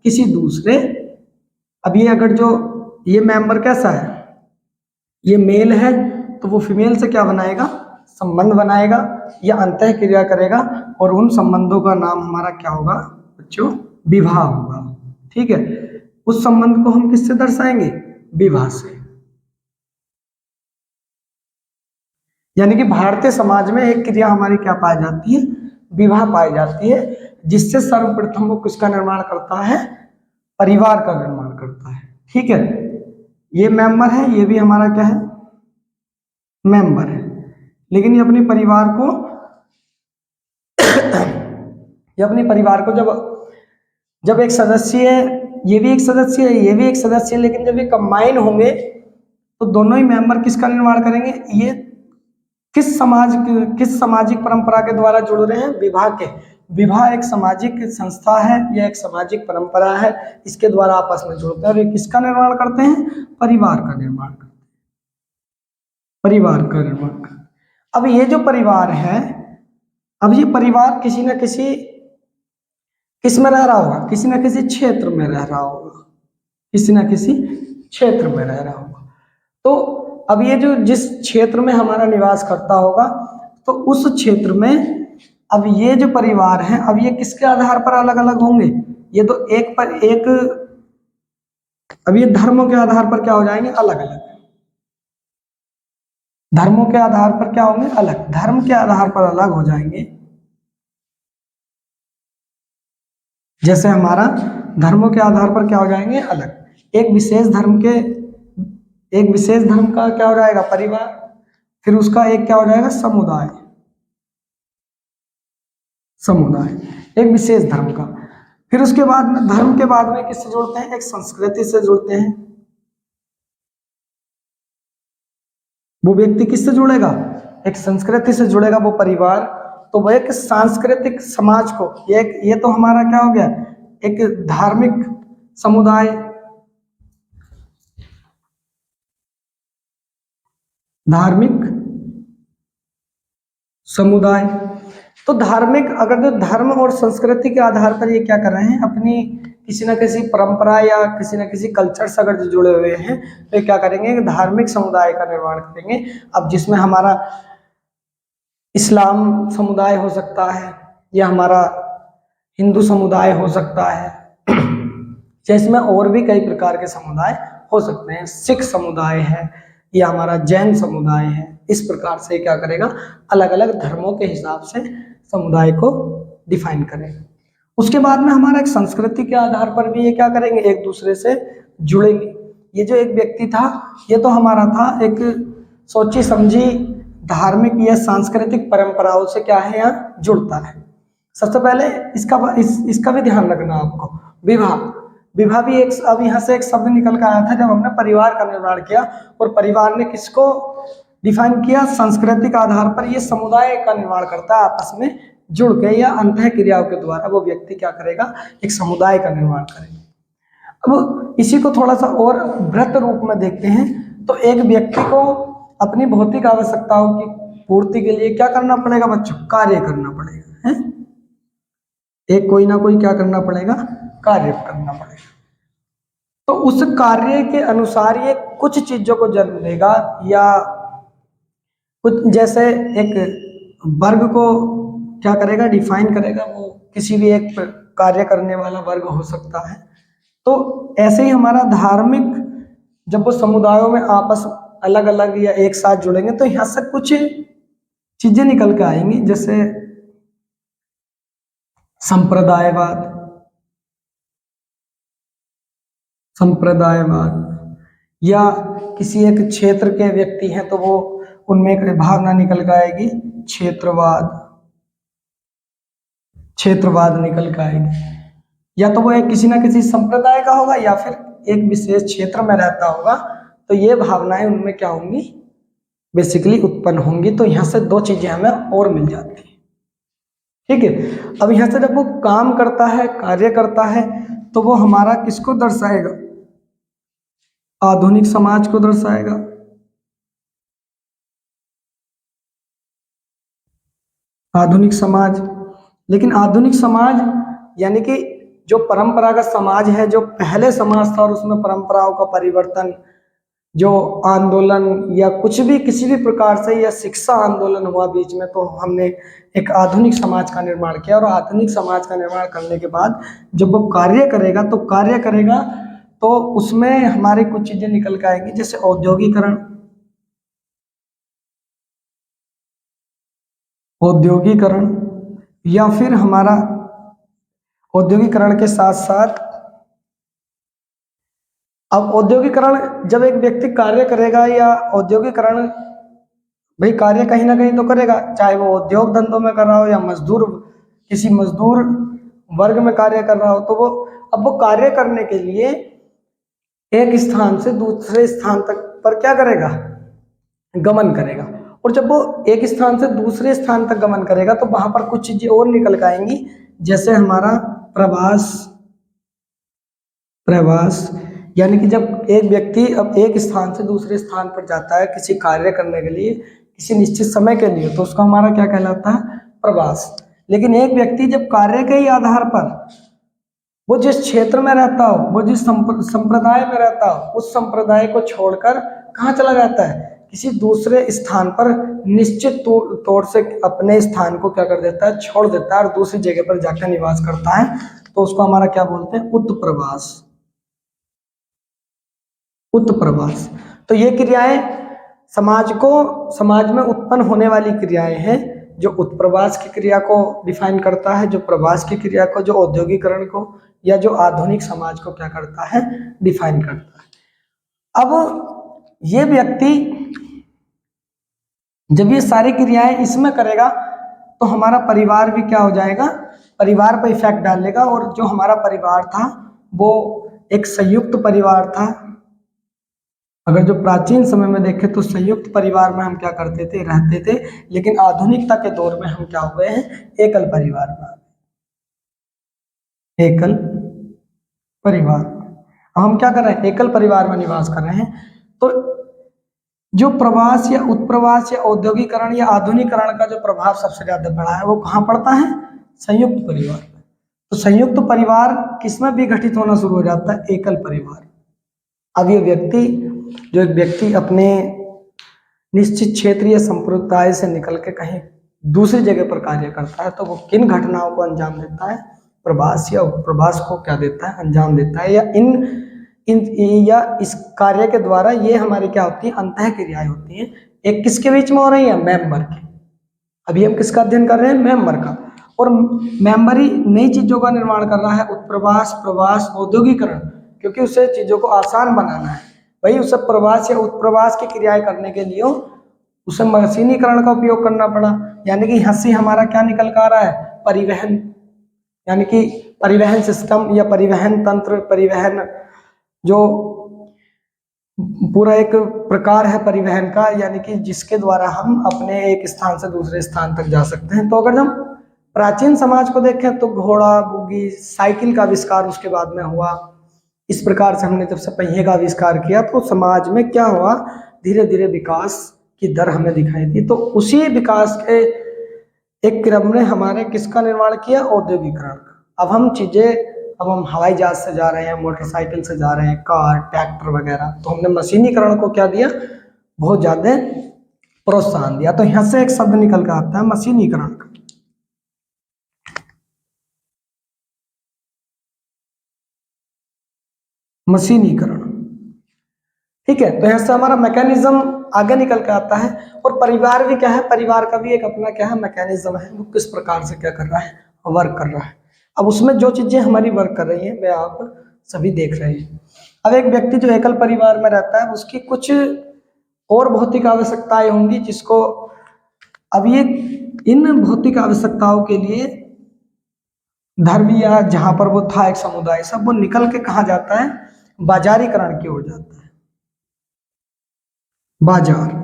किसी दूसरे। अब ये अगर जो ये मेंबर कैसा है, ये मेल है, तो वो फीमेल से क्या बनाएगा, संबंध बनाएगा या अंतः क्रिया करेगा, और उन संबंधों का नाम हमारा क्या होगा बच्चों, विवाह होगा। ठीक है, उस संबंध को हम किससे दर्शाएंगे, विवाह से। यानी कि भारतीय समाज में एक क्रिया हमारी क्या पाई जाती है, विवाह पाई जाती है, जिससे सर्वप्रथम वो किसका निर्माण करता है, परिवार का निर्माण करता है। ठीक है, ये मेंबर है, ये भी हमारा क्या है, मेंबर है, लेकिन ये अपने परिवार को जब एक सदस्य है, ये भी एक सदस्य है, ये भी एक सदस्य है, लेकिन जब ये कंबाइन होंगे तो दोनों ही मेंबर किसका निर्माण करेंगे, ये किस सामाजिक परंपरा के द्वारा जुड़ रहे हैं, विवाह के। विवाह एक सामाजिक संस्था है, यह एक सामाजिक परंपरा है, इसके द्वारा आपस में जुड़ते हैं और ये किसका निर्माण करते हैं, परिवार का निर्माण करते हैं, परिवार का निर्माण करते हैं। अब ये जो परिवार है, अब ये परिवार किसी न किसी किस में रह रहा होगा, किसी न किसी क्षेत्र में रह रहा होगा, किसी न किसी क्षेत्र में रह रहा होगा। तो अब ये जो जिस क्षेत्र में हमारा निवास करता होगा, तो उस क्षेत्र में अब ये जो परिवार है, अब ये किसके आधार पर अलग अलग होंगे, ये तो एक पर एक, अब ये धर्मों के आधार पर क्या हो जाएंगे, अलग अलग। धर्मों के आधार पर क्या होंगे, अलग, धर्म के आधार पर अलग हो जाएंगे। जैसे हमारा धर्मों के आधार पर क्या हो जाएंगे, अलग। एक विशेष धर्म का क्या हो जाएगा, परिवार, फिर उसका एक क्या हो जाएगा, समुदाय, एक विशेष धर्म का। फिर उसके बाद में धर्म के बाद में किससे जोड़ते हैं, एक संस्कृति से जोड़ते हैं। वो व्यक्ति किससे जुड़ेगा, एक संस्कृति से जुड़ेगा वो परिवार। तो वह एक सांस्कृतिक समाज को, ये तो हमारा क्या हो गया, एक धार्मिक समुदाय, तो धार्मिक, अगर जो धर्म और संस्कृति के आधार पर ये क्या कर रहे हैं, अपनी किसी न किसी परंपरा या किसी न किसी कल्चर से अगर जुड़े हुए हैं, तो ये क्या करेंगे, धार्मिक समुदाय का निर्माण करेंगे। अब जिसमें हमारा इस्लाम समुदाय हो सकता है या हमारा हिंदू समुदाय हो सकता है, जिसमें और भी कई प्रकार के समुदाय हो सकते हैं, सिख समुदाय है या हमारा जैन समुदाय है। इस प्रकार से क्या करेगा, अलग अलग धर्मों के हिसाब से समुदाय को डिफाइन करेगा। उसके बाद में हमारा एक संस्कृति के आधार पर भी ये क्या करेंगे, एक दूसरे से जुड़ेंगे। ये जो एक व्यक्ति था, ये तो हमारा था एक सोची समझी धार्मिक या सांस्कृतिक परंपराओं से क्या है, यहाँ जुड़ता है। सबसे पहले इसका भी ध्यान रखना आपको, विवाह भी एक, अब यहाँ से एक शब्द निकल कर आया था जब हमने परिवार का निर्माण किया, और परिवार ने किसको डिफाइन किया, संस्कृति के आधार पर ये समुदाय का निर्माण करता है, आपस में जुड़ के या अंतः क्रियाओं के द्वारा वो व्यक्ति क्या करेगा, एक समुदाय का निर्माण करेगा। अब इसी को थोड़ा सा और वृत्त रूप में देखते हैं, तो एक व्यक्ति को अपनी भौतिक आवश्यकताओं की पूर्ति के लिए क्या करना पड़ेगा बच्चों, कार्य करना पड़ेगा, है, एक कोई ना कोई क्या करना पड़ेगा, कार्य करना पड़ेगा। तो उस कार्य के अनुसार ये कुछ चीजों को जन्म देगा, या कुछ जैसे एक वर्ग को क्या करेगा, डिफाइन करेगा, वो किसी भी एक कार्य करने वाला वर्ग हो सकता है। तो ऐसे ही हमारा धार्मिक, जब वो समुदायों में आपस अलग अलग या एक साथ जुड़ेंगे, तो यहाँ से कुछ चीजें निकल के आएंगी, जैसे संप्रदायवाद, या किसी एक क्षेत्र के व्यक्ति हैं तो वो उनमें एक भावना निकल के आएगी, क्षेत्रवाद निकल के आएगी। या तो वो एक किसी ना किसी संप्रदाय का होगा या फिर एक विशेष क्षेत्र में रहता होगा, तो ये भावनाएं उनमें क्या होंगी, बेसिकली उत्पन्न होंगी। तो यहाँ से दो चीजें हमें और मिल जाती हैं। ठीक है, अब यहाँ से जब वो काम करता है, कार्य करता है, तो वो हमारा किसको दर्शाएगा, आधुनिक समाज को दर्शाएगा। आधुनिक समाज, लेकिन आधुनिक समाज यानी कि जो परंपरागत समाज है, जो पहले समाज था और उसमें परंपराओं का परिवर्तन, जो आंदोलन या कुछ भी किसी भी प्रकार से या शिक्षा आंदोलन हुआ बीच में, तो हमने एक आधुनिक समाज का निर्माण किया। और आधुनिक समाज का निर्माण करने के बाद जब वो कार्य करेगा तो उसमें हमारी कुछ चीजें निकल के आएंगी, जैसे औद्योगिकरण, औद्योगिकरण या फिर हमारा औद्योगिकरण के साथ साथ, अब औद्योगिकरण जब एक व्यक्ति कार्य करेगा या औद्योगिकरण, भाई कार्य कहीं ना कहीं तो करेगा, चाहे वो उद्योग धंधों में कर रहा हो या मजदूर, किसी मजदूर वर्ग में कार्य कर रहा हो, तो वो अब वो कार्य करने के लिए एक स्थान से दूसरे स्थान तक पर क्या करेगा, गमन करेगा। और जब वो एक स्थान से दूसरे स्थान तक गमन करेगा तो वहां पर कुछ चीजें और निकल के आएंगी, जैसे हमारा प्रवास। प्रवास यानी कि जब एक व्यक्ति अब एक स्थान से दूसरे स्थान पर जाता है किसी कार्य करने के लिए, किसी निश्चित समय के लिए, तो उसका हमारा क्या कहलाता है, प्रवास। लेकिन एक व्यक्ति जब कार्य के ही आधार पर वो जिस क्षेत्र में रहता हो, वो जिस संप्रदाय में रहता हो, उस संप्रदाय को छोड़कर कहाँ चला जाता है, किसी दूसरे स्थान पर निश्चित तौर से अपने स्थान को क्या कर देता है, छोड़ देता है और दूसरी जगह पर जाकर निवास करता है, तो उसको हमारा क्या बोलते हैं, उत्प्रवास। उत्प्रवास। तो ये क्रियाएं समाज में उत्पन्न होने वाली क्रियाएं हैं, जो उत्प्रवास की क्रिया को डिफाइन करता है, जो प्रवास की क्रिया को, जो औद्योगिकरण को या जो आधुनिक समाज को क्या करता है, डिफाइन करता है। अब ये व्यक्ति जब ये सारी क्रियाएं इसमें करेगा तो हमारा परिवार भी क्या हो जाएगा, परिवार पर इफेक्ट डालेगा। और जो हमारा परिवार था वो एक संयुक्त परिवार था। अगर जो प्राचीन समय में देखें तो संयुक्त परिवार में हम क्या करते थे, रहते थे, लेकिन आधुनिकता के दौर में हम क्या हुए हैं, एकल परिवार में। एकल परिवार, अब हम क्या कर रहे हैं, एकल परिवार में निवास कर रहे हैं। तो जो प्रवास या उत्प्रवास या औद्योगिकरण या आधुनिकरण का जो प्रभाव सबसे ज्यादा पड़ा है वो कहाँ पड़ता है, संयुक्त परिवार में। तो संयुक्त परिवार किसमें विघटित होना शुरू हो जाता है, एकल परिवार। अब ये व्यक्ति, जो एक व्यक्ति अपने निश्चित क्षेत्र या संप्रदाय से निकल के कहीं दूसरी जगह पर कार्य करता है, तो वो किन घटनाओं को अंजाम देता है, प्रवास या उपप्रवास को क्या देता है, अंजाम देता है। या या इस कार्य के द्वारा ये हमारी क्या होती है, अंतः क्रियाएं होती हैं। एक किसके बीच में हो रही है, मेंबर के। अभी हम किसका अध्ययन कर रहे हैं, मेंबर का। और मेंबर ही नई चीजों का निर्माण कर रहा है, उत्प्रवास, प्रवास, औद्योगिकरण, क्योंकि उसे चीजों को आसान बनाना है। भाई उसे प्रवास या उत्प्रवास की क्रियाएं करने के लिए उसे मशीनीकरण का उपयोग करना पड़ा। यानी कि यहाँ से हमारा क्या निकल कर आ रहा है, परिवहन, यानी कि परिवहन सिस्टम या परिवहन तंत्र, परिवहन जो पूरा एक प्रकार है परिवहन का, यानी कि जिसके द्वारा हम अपने एक स्थान से दूसरे स्थान तक जा सकते हैं। तो अगर हम प्राचीन समाज को देखें तो घोड़ा, बुग्गी, साइकिल का आविष्कार उसके बाद में हुआ। इस प्रकार से हमने जब से पहिए का आविष्कार किया तो समाज में क्या हुआ, धीरे धीरे विकास की दर हमें दिखाई दी। तो उसी विकास के एक क्रम में हमारे किसका निर्माण किया, औद्योगिकरण का। अब हम हवाई जहाज से जा रहे हैं, मोटरसाइकिल से जा रहे हैं, कार, ट्रैक्टर वगैरह, तो हमने मशीनीकरण को क्या दिया, बहुत ज्यादा प्रोत्साहन दिया। तो यहाँ से एक शब्द निकल कर आता है, मशीनीकरण का। मशीनीकरण, ठीक है। तो यहाँ से हमारा मैकेनिज्म आगे निकल के आता है। और परिवार भी क्या है, परिवार का भी एक अपना क्या है, मैकेनिज्म है, वो किस प्रकार से क्या कर रहा है, वर्क कर रहा है। अब उसमें जो चीजें हमारी वर्क कर रही हैं वे आप सभी देख रहे हैं। अब एक व्यक्ति जो एकल परिवार में रहता है उसकी कुछ और भौतिक आवश्यकताएं होंगी, जिसको अब ये इन भौतिक आवश्यकताओं के लिए धर्म या जहां पर वो था एक समुदाय, सब वो निकल के कहा जाता है, बाजारीकरण की ओर जाता है। बाजार।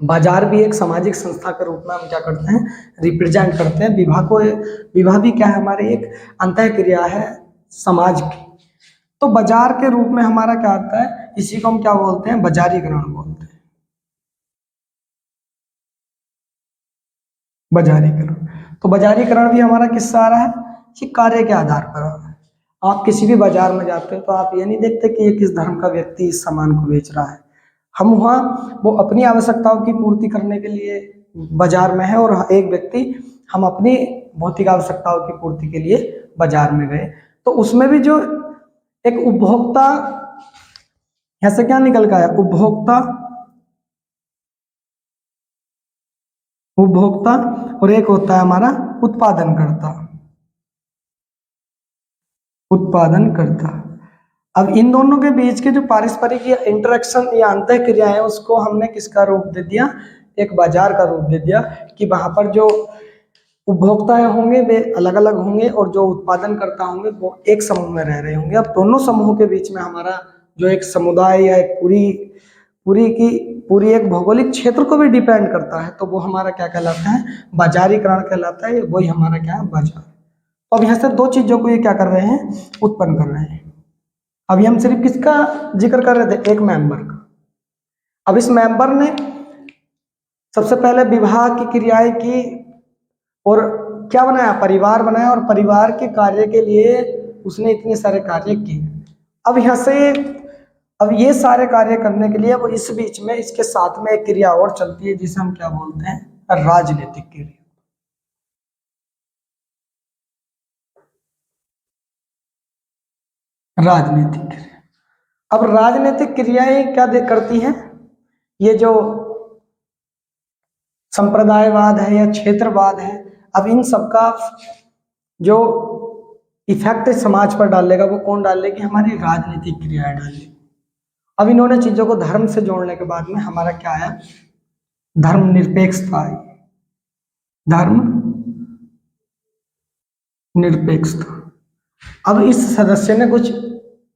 बाजार भी एक सामाजिक संस्था के रूप में हम क्या करते हैं, रिप्रेजेंट करते हैं। विवाह भी क्या है, हमारे एक अंतः क्रिया है समाज की। तो बाजार के रूप में हमारा क्या आता है, इसी को हम क्या बोलते हैं, बाजारीकरण बोलते हैं। बाजारीकरण। तो बाजारीकरण भी हमारा किससे आ रहा है, कि कार्य के आधार पर आ रहा है। आप किसी भी बाजार में जाते हो तो आप ये नहीं देखते कि ये किस धर्म का व्यक्ति इस सामान को बेच रहा है। हम वहाँ वो अपनी आवश्यकताओं की पूर्ति करने के लिए बाजार में है, और एक व्यक्ति हम अपनी भौतिक आवश्यकताओं की पूर्ति के लिए बाजार में गए। तो उसमें भी जो एक उपभोक्ता, ऐसे क्या निकल का है, उपभोक्ता, उपभोक्ता, और एक होता है हमारा उत्पादनकर्ता, उत्पादनकर्ता। अब इन दोनों के बीच के जो पारस्परिक या इंटरेक्शन या अंतः क्रिया है, उसको हमने किसका रूप दे दिया, एक बाजार का रूप दे दिया। कि वहां पर जो उपभोक्ता होंगे वे अलग अलग होंगे, और जो उत्पादन करता होंगे वो एक समूह में रह रहे होंगे। अब दोनों समूहों के बीच में हमारा जो एक समुदाय या एक पूरी पूरी की पूरी एक भौगोलिक क्षेत्र को भी डिपेंड करता है, तो वो हमारा क्या कहलाता है, बाजारीकरण कहलाता है। वही हमारा क्या है, बाजार। तो अब यहाँ से दो चीजों को ये क्या कर रहे हैं, उत्पन्न कर रहे हैं। अभी हम सिर्फ किसका जिक्र कर रहे थे, एक मेंबर का। अब इस मेंबर ने सबसे पहले विवाह की क्रियाएं की, और क्या बनाया, परिवार बनाया, और परिवार के कार्य के लिए उसने इतने सारे कार्य किए। अब यहाँ से अब ये सारे कार्य करने के लिए वो इस बीच में इसके साथ में एक क्रिया और चलती है, जिसे हम क्या बोलते हैं, राजनीतिक क्रिया। राजनीतिक क्रिया। अब राजनीतिक क्रियाएं क्या करती हैं, ये जो संप्रदायवाद है या क्षेत्रवाद है, अब इन सबका जो इफेक्ट समाज पर डालेगा वो कौन डालेगी, हमारी राजनीतिक क्रियाएं डालेगी। अब इन्होंने चीजों को धर्म से जोड़ने के बाद में हमारा क्या आया, धर्म निरपेक्षता आई। धर्म निरपेक्षता। अब इस सदस्य ने कुछ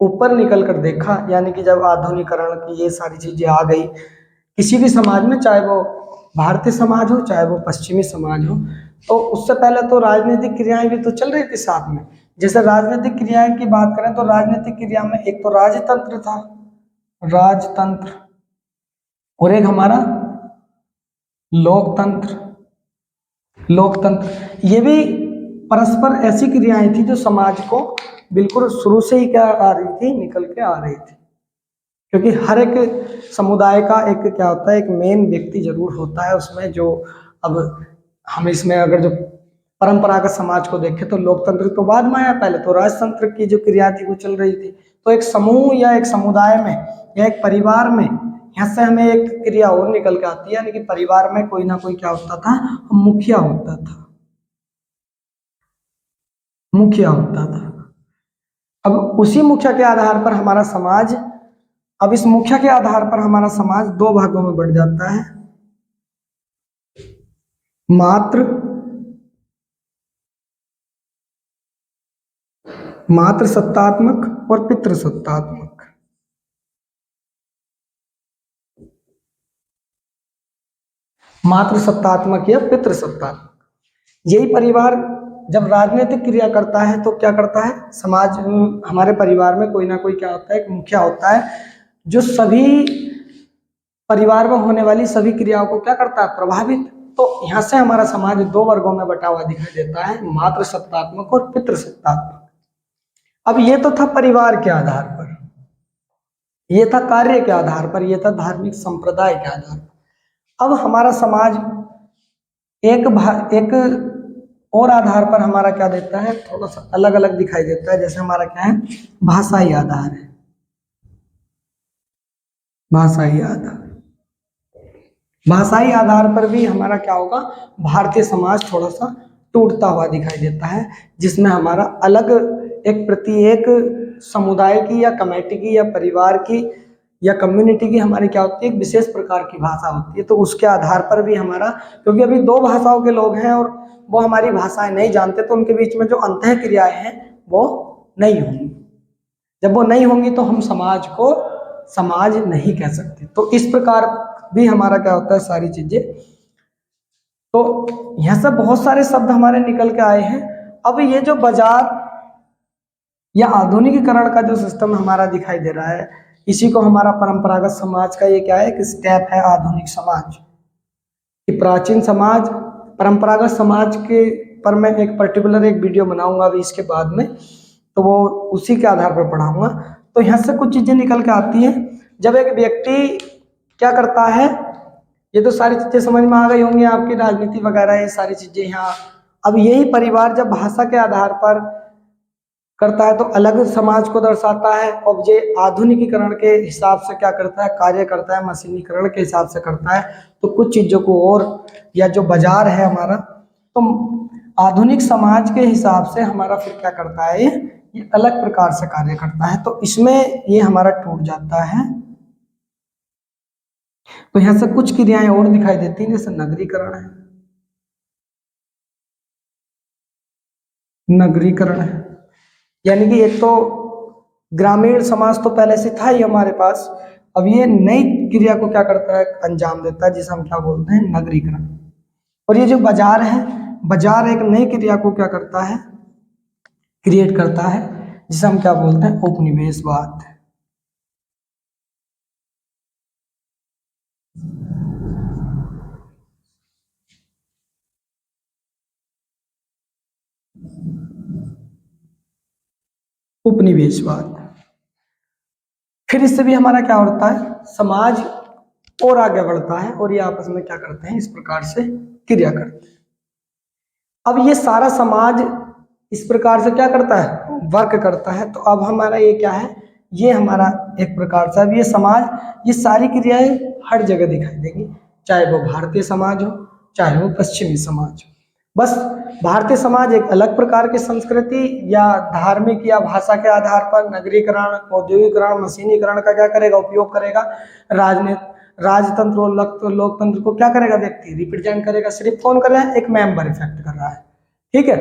ऊपर निकल कर देखा, यानी कि जब आधुनिकरण की ये सारी चीजें आ गई किसी भी समाज में, चाहे वो भारतीय समाज हो चाहे वो पश्चिमी समाज हो, तो उससे पहले तो राजनीतिक क्रियाएं भी तो चल रही थी साथ में। जैसे राजनीतिक क्रियाएं की बात करें तो राजनीतिक क्रिया में एक तो राजतंत्र था, राजतंत्र, और एक हमारा लोकतंत्र। लोकतंत्र ये भी परस्पर ऐसी क्रियाएं थी जो समाज को बिल्कुल शुरू से ही क्या आ रही थी, निकल के आ रही थी। क्योंकि हर एक समुदाय का एक क्या होता है, एक मेन व्यक्ति जरूर होता है उसमें, जो अब हम इसमें अगर जो परंपरागत समाज को देखें तो लोकतंत्र तो बाद में आया, पहले तो राजतंत्र की जो क्रिया थी वो चल रही थी। तो एक समूह या एक समुदाय में या एक परिवार में, यहाँ से हमें एक क्रिया और निकल के आती है, यानी कि परिवार में कोई ना कोई क्या होता था, मुखिया होता था, मुखिया होता था। अब उसी मुखिया के आधार पर हमारा समाज, अब इस मुखिया के आधार पर हमारा समाज दो भागों में बढ़ जाता है, मात्र मात्र सत्तात्मक और पितृ सत्तात्मक। मात्र सत्तात्मक या पितृ सत्तात्मक। यही परिवार जब राजनीतिक क्रिया करता है तो क्या करता है, समाज हमारे परिवार में कोई ना कोई क्या होता है, एक मुखिया होता है, जो सभी परिवार में होने वाली सभी क्रियाओं को क्या करता है, प्रभावित। तो यहाँ से हमारा समाज दो वर्गों में बटा हुआ दिखाई देता है, मात्र सत्तात्मक और पितृ सत्तात्मक। अब ये तो था परिवार के आधार पर, ये था कार्य के आधार पर, ये था धार्मिक संप्रदाय के आधार पर। अब हमारा समाज एक और आधार पर हमारा क्या देता है, थोड़ा सा अलग अलग दिखाई देता है। जैसे हमारा क्या है, भाषाई आधार है, भाषाई आधार। भाषाई आधार पर भी हमारा क्या होगा, भारतीय समाज थोड़ा सा टूटता हुआ दिखाई देता है, जिसमें हमारा अलग एक प्रत्येक समुदाय की या कमेटी की या परिवार की या कम्युनिटी की हमारी क्या होती है, एक विशेष प्रकार की भाषा होती है। तो उसके आधार पर भी हमारा, क्योंकि अभी दो भाषाओं के लोग हैं और वो हमारी भाषाएं नहीं जानते, तो उनके बीच में जो अंतः क्रियाएं हैं वो नहीं होंगी। जब वो नहीं होंगी तो हम समाज को समाज नहीं कह सकते। तो इस प्रकार भी हमारा क्या होता है सारी चीजें। तो यहां से बहुत सारे शब्द हमारे निकल के आए हैं। अब ये जो बाजार या आधुनिकीकरण का जो सिस्टम हमारा दिखाई दे रहा है, इसी को हमारा परंपरागत समाज का ये क्या है, एक स्टेप है आधुनिक समाज। कि प्राचीन समाज, परंपरागत समाज के पर मैं एक पर्टिकुलर एक वीडियो बनाऊंगा अभी इसके बाद में, तो वो उसी के आधार पर पढ़ाऊंगा। तो यहाँ से कुछ चीजें निकल के आती हैं। जब एक व्यक्ति क्या करता है, ये तो सारी चीजें समझ में आ गई होंगी आपकी, राजनीति वगैरह ये सारी चीजें यहाँ। अब यही परिवार जब भाषा के आधार पर करता है तो अलग समाज को दर्शाता है, और ये आधुनिकीकरण के हिसाब से क्या करता है, कार्य करता है, मशीनीकरण के हिसाब से करता है तो कुछ चीजों को और, या जो बाजार है हमारा, तो आधुनिक समाज के हिसाब से हमारा फिर क्या करता है, ये अलग प्रकार से कार्य करता है। तो इसमें ये हमारा टूट जाता है। तो यहाँ से कुछ क्रियाएं और दिखाई देती हैं, जैसे नगरीकरण है, नगरीकरण है, यानी कि एक तो ग्रामीण समाज तो पहले से था ही हमारे पास, अब ये नई क्रिया को क्या करता है, अंजाम देता है, जिसे हम क्या बोलते हैं, नगरीकरण। और ये जो बाजार है, बाजार एक नई क्रिया को क्या करता है, क्रिएट करता है, जिसे हम क्या बोलते हैं, उपनिवेशवाद। उपनिवेशवाद। फिर इससे भी हमारा क्या होता है, समाज और आगे बढ़ता है, और ये आपस में क्या करते हैं, इस प्रकार से क्रिया करते हैं। अब ये सारा समाज इस प्रकार से क्या करता है, वर्क करता है। तो अब हमारा ये क्या है, ये हमारा एक प्रकार से अब ये समाज, ये सारी क्रियाएं हर जगह दिखाई देंगी, चाहे वो भारतीय समाज हो, चाहे वो पश्चिमी समाज हो। बस भारतीय समाज एक अलग प्रकार की संस्कृति या धार्मिक या भाषा के आधार पर नगरीकरण, औद्योगिकरण, मशीनीकरण का क्या करेगा, उपयोग करेगा। राजनीति, राजतंत्र और लोकतंत्र को क्या करेगा, व्यक्ति रिप्रेजेंट करेगा। सिर्फ कौन कर रहा है, एक मेंबर इफेक्ट कर रहा है। ठीक है।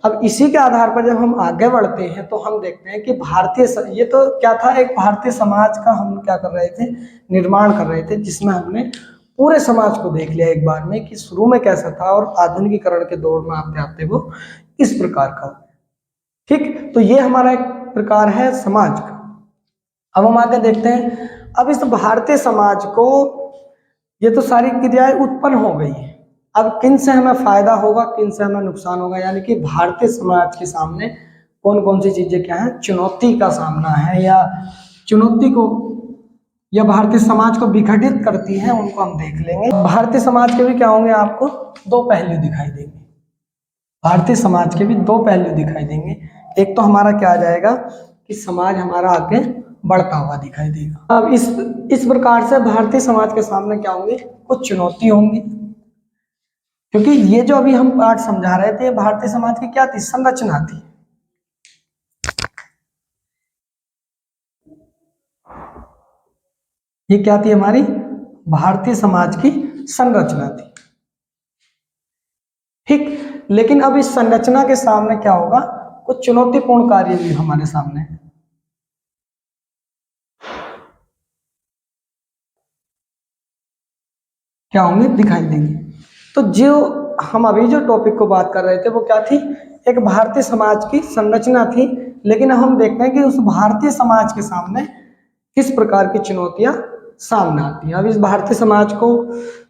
अब इसी के आधार पर जब हम आगे बढ़ते हैं तो हम देखते हैं कि ये तो क्या था, एक भारतीय समाज का हम क्या कर रहे थे, निर्माण कर रहे थे, जिसमें हमने पूरे समाज को देख लिया एक बार में कि शुरू में कैसा था और आधुनिकीकरण के दौर में आते आते वो इस प्रकार का। ठीक, तो ये हमारा एक प्रकार है समाज का। अब हम आगे देखते हैं, अब इस भारतीय समाज को ये तो सारी क्रियाएं उत्पन्न हो गई है, अब किन से हमें फायदा होगा, किन से हमें नुकसान होगा, यानी कि भारतीय समाज के सामने कौन कौन सी चीजें क्या है, चुनौती का सामना है, या चुनौती को या भारतीय समाज को विघटित करती है, उनको हम देख लेंगे। भारतीय समाज के भी क्या होंगे, आपको दो पहलू दिखाई देंगे। भारतीय समाज के भी दो पहलू दिखाई देंगे। एक तो हमारा क्या आ जाएगा कि समाज हमारा आगे बढ़ता हुआ दिखाई देगा। अब इस प्रकार से भारतीय समाज के सामने क्या होंगे, कुछ चुनौती होंगी, क्योंकि ये जो अभी हम पाठ समझा रहे थे, भारतीय समाज की क्या थी, संरचना थी। ये क्या थी, हमारी भारतीय समाज की संरचना थी। ठीक, लेकिन अब इस संरचना के सामने क्या होगा, कुछ चुनौतीपूर्ण कार्य भी हमारे सामने है। क्या होंगे, दिखाई देंगे। तो जो हम अभी जो टॉपिक को बात कर रहे थे वो क्या थी, एक भारतीय समाज की संरचना थी, लेकिन हम देखते हैं कि उस भारतीय समाज के सामने किस प्रकार की चुनौतियां सामने आती हैं। अब इस भारतीय समाज को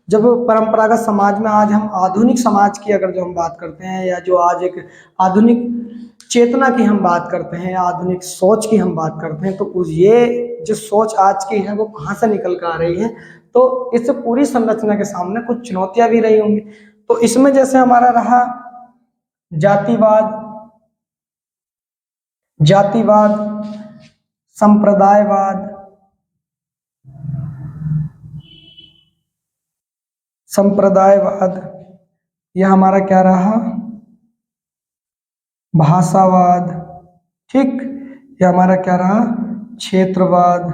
जब परंपरागत समाज में, आज हम आधुनिक समाज की अगर जो हम बात करते हैं, या जो आज एक आधुनिक चेतना की हम बात करते हैं, या आधुनिक सोच की हम बात करते हैं, तो उस ये जो सोच आज की है वो कहाँ से निकल कर आ रही है, तो इस पूरी संरचना के सामने कुछ चुनौतियां भी रही होंगी। तो इसमें जैसे हमारा रहा जातिवाद, जातिवाद, संप्रदायवाद, संप्रदायवाद, यह हमारा क्या रहा, भाषावाद। ठीक, यह हमारा क्या रहा, क्षेत्रवाद,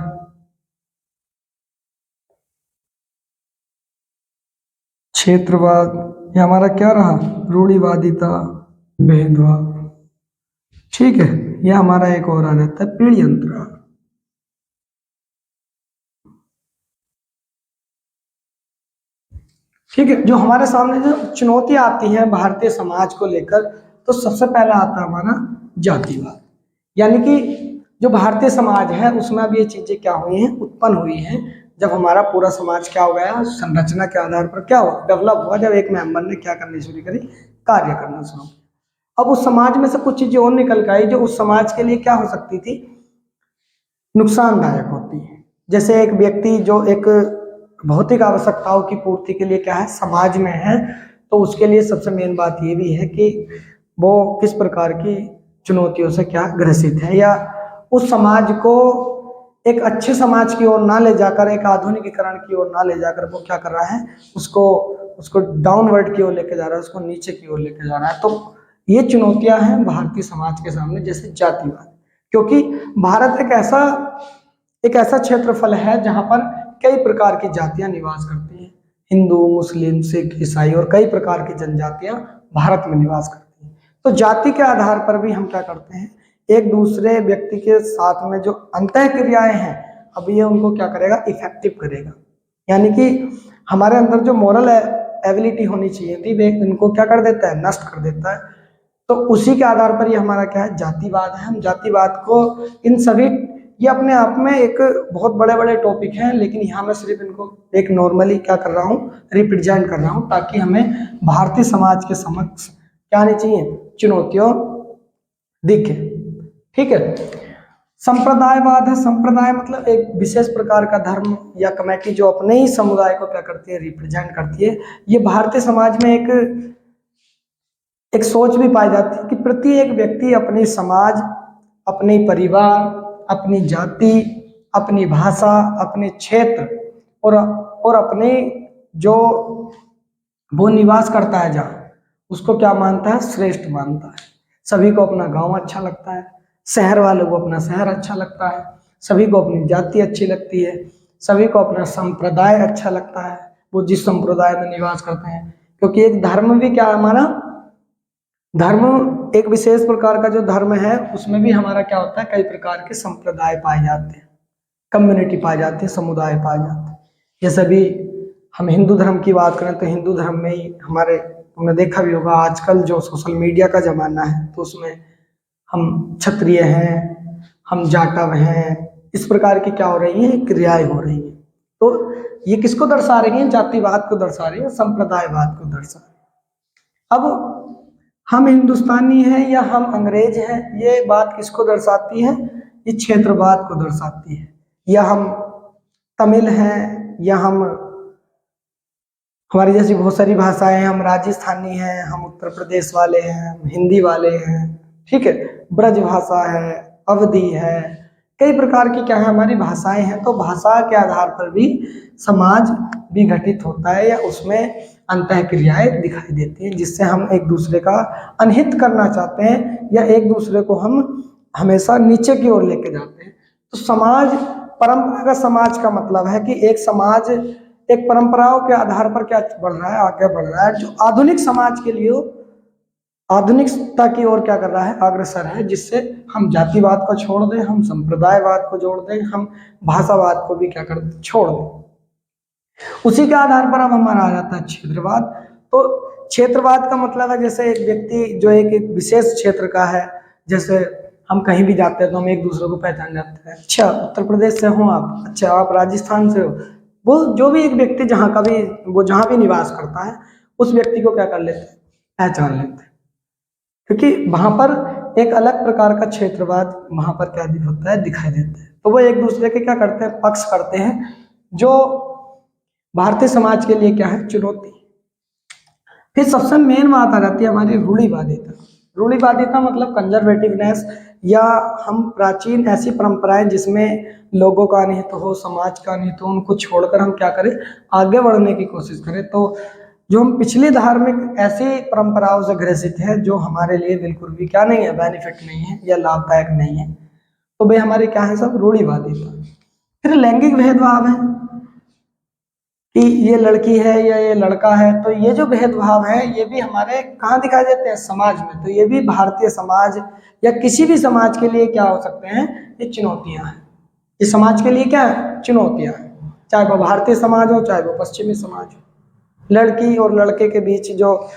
क्षेत्रवाद, यह हमारा क्या रहा, रूढ़िवादिता, भेदभाव। ठीक है, यह हमारा एक और आ जाता है पीढ़ी अंतराल। ठीक है। जो हमारे सामने जो चुनौतियां आती हैं भारतीय समाज को लेकर, तो सबसे पहला आता है हमारा जातिवाद। यानी कि जो भारतीय समाज है उसमें अब ये चीजें क्या हुई हैं, उत्पन्न हुई हैं, जब हमारा पूरा समाज क्या हो गया, संरचना के आधार पर क्या हुआ, डेवलप हुआ, जब एक मेंबर ने क्या करनी शुरू करी, कार्य करना शुरू किया। अब उस समाज में से कुछ चीजें और निकल के आई जो उस समाज के लिए क्या हो सकती थी, नुकसानदायक होती है। जैसे एक व्यक्ति जो एक भौतिक आवश्यकताओं की पूर्ति के लिए क्या है, समाज में है, तो उसके लिए सबसे मेन बात ये भी है कि वो किस प्रकार की चुनौतियों से क्या ग्रसित है, या उस समाज को एक अच्छे समाज की ओर ना ले जाकर, एक आधुनिकीकरण की ओर ना ले जाकर वो क्या कर रहा है, उसको उसको डाउनवर्ड की ओर लेके जा रहा है, उसको नीचे की ओर लेके जा रहा है। तो ये चुनौतियां हैं भारतीय समाज के सामने, जैसे जातिवाद। क्योंकि भारत एक ऐसा क्षेत्रफल है जहां पर कई प्रकार की जातियां निवास करती हैं, हिंदू, मुस्लिम, सिख, ईसाई और कई प्रकार की जनजातियां भारत में निवास करती हैं। तो जाति के आधार पर भी हम क्या करते हैं, एक दूसरे व्यक्ति के साथ में जो अंतः क्रियाएं हैं, अब ये उनको क्या करेगा, इफेक्टिव करेगा। यानी कि हमारे अंदर जो मोरल एबिलिटी होनी चाहिए थी, वे इनको क्या कर देता है, नष्ट कर देता है। तो उसी के आधार पर ये हमारा क्या है, जातिवाद है। हम जातिवाद को इन सभी, ये अपने आप में एक बहुत बड़े बड़े टॉपिक हैं, लेकिन यहाँ मैं सिर्फ इनको एक नॉर्मली क्या कर रहा हूँ, रिप्रेजेंट कर रहा हूँ, ताकि हमें भारतीय समाज के समक्ष क्या आनी चाहिए, चुनौतियों दिखे। ठीक है। संप्रदायवाद है। संप्रदाय मतलब एक विशेष प्रकार का धर्म या कमेटी जो अपने ही समुदाय को क्या करती है, रिप्रेजेंट करती है। ये भारतीय समाज में एक सोच भी पाई जाती है कि प्रत्येक व्यक्ति अपने समाज, अपने परिवार, अपनी जाति, अपनी भाषा, अपने क्षेत्र और अपने जो वो निवास करता है जहाँ, उसको क्या मानता है, श्रेष्ठ मानता है। सभी को अपना गांव अच्छा लगता है, शहर वालों को अपना शहर अच्छा लगता है, सभी को अपनी जाति अच्छी लगती है, सभी को अपना संप्रदाय अच्छा लगता है, वो जिस संप्रदाय में निवास करते हैं। क्योंकि एक धर्म भी क्या है हमारा, धर्म एक विशेष प्रकार का जो धर्म है, उसमें भी हमारा क्या होता है, कई प्रकार के संप्रदाय पाए जाते हैं, कम्युनिटी पाए जाते हैं, समुदाय पाए जाते हैं। जैसे भी हम हिंदू धर्म की बात करें तो हिंदू धर्म में ही हमारे, तुमने देखा भी होगा आजकल जो सोशल मीडिया का जमाना है, तो उसमें हम क्षत्रिय हैं, हम जाटव हैं, इस प्रकार की क्या हो रही है, क्रियाएं हो रही हैं। तो ये किसको दर्शा रही हैं, जातिवाद को दर्शा रही है, संप्रदायवाद को दर्शा रही है। अब हम हिंदुस्तानी हैं या हम अंग्रेज हैं, ये बात किसको दर्शाती है, ये क्षेत्रवाद को दर्शाती है। या हम तमिल हैं, या हम, हमारी जैसी बहुत सारी भाषाएं हैं, हम राजस्थानी हैं, हम उत्तर प्रदेश वाले हैं, हम हिंदी वाले हैं, ठीक है, ब्रज भाषा है, अवधी है, कई प्रकार की क्या है हमारी भाषाएं हैं। तो भाषा के आधार पर भी समाज विघटित होता है, या उसमें अंतः क्रियाएं दिखाई देती हैं, जिससे हम एक दूसरे का अनहित करना चाहते हैं, या एक दूसरे को हम हमेशा नीचे की ओर लेके जाते हैं। तो समाज, परंपरागत समाज का मतलब है कि एक समाज एक परंपराओं के आधार पर क्या बढ़ रहा है, आगे बढ़ रहा है, जो आधुनिक समाज के लिए आधुनिकता की ओर क्या कर रहा है, अग्रसर है, जिससे हम जातिवाद को छोड़ दें, हम संप्रदायवाद को जोड़ दें, हम भाषावाद को भी क्या कर दें, छोड़ दें। उसी के आधार पर अब हमारा आ जाता है क्षेत्रवाद। तो क्षेत्रवाद का मतलब है जैसे एक व्यक्ति जो एक विशेष क्षेत्र का है, जैसे हम कहीं भी जाते हैं तो हम एक दूसरे को पहचान जाते हैं, अच्छा उत्तर प्रदेश से हो आप, अच्छा आप राजस्थान से हो, वो जो भी एक व्यक्ति जहाँ का भी, वो जहाँ भी निवास करता है, उस व्यक्ति को क्या कर लेते हैं, पहचान लेते हैं। क्योंकि वहां पर एक अलग प्रकार का क्षेत्रवाद वहां पर क्या होता है, दिखाई देता है। तो वो एक दूसरे के क्या करते हैं, पक्ष करते हैं, जो भारतीय समाज के लिए क्या है, चुनौती। फिर सबसे मेन बात आ जाती है हमारी रूढ़िवादिता। रूढ़िवादिता मतलब कंजर्वेटिवनेस, या हम प्राचीन ऐसी परंपराएं जिसमें लोगों का अनिहित हो, समाज का अनिहित हो, उनको छोड़कर हम क्या करें, आगे बढ़ने की कोशिश करें। तो जो हम पिछली धार्मिक ऐसी परंपराओं से ग्रसित है जो हमारे लिए बिल्कुल भी क्या नहीं है, बेनिफिट नहीं है या लाभदायक नहीं है, तो वे हमारे क्या है, सब रूढ़िवादिता। फिर लैंगिक भेदभाव है कि ये लड़की है या ये लड़का है, तो ये जो भेदभाव है ये भी हमारे कहाँ दिखाई देते हैं, समाज में। तो ये भी भारतीय समाज या किसी भी समाज के लिए क्या हो सकते हैं, ये चुनौतियां हैं। इस समाज के लिए क्या है, चुनौतियां हैं, चाहे वो भारतीय समाज हो, चाहे वो पश्चिमी समाज हो। लड़की और लड़के के बीच जो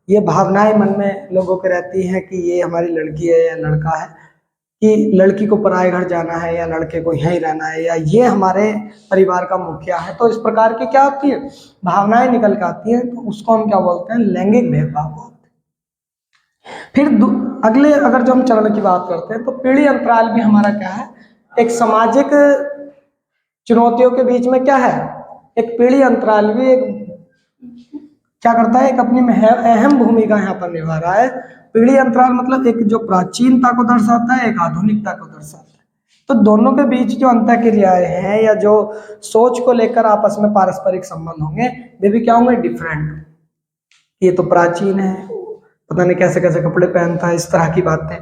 ये भावनाएं मन में लोगों के रहती हैं कि ये हमारी लड़की है या लड़का है, कि लड़की को पराए घर जाना है या लड़के को यहीं रहना है, या ये हमारे परिवार का मुखिया है, तो इस प्रकार की क्या होती है भावनाएं निकल के आती हैं, तो उसको हम क्या बोलते हैं, लैंगिक भेदभाव बोलते हैं। फिर अगले अगर जो हम चरण की बात करते हैं, तो पीढ़ी अंतराल भी हमारा क्या है, एक सामाजिक चुनौतियों के बीच में क्या है, एक पीढ़ी अंतराल भी एक क्या करता है, एक अपनी अहम भूमिका यहाँ पर निभा रहा है। पीढ़ी अंतराल मतलब एक जो प्राचीनता को दर्शाता है, एक आधुनिकता को दर्शाता है। तो दोनों के बीच जो अंतःक्रियाएं हैं या जो सोच को लेकर आपस में पारस्परिक संबंध होंगे, वे भी क्या होंगे, डिफरेंट। ये तो प्राचीन है, पता नहीं कैसे कैसे कपड़े पहनता है, इस तरह की बातें।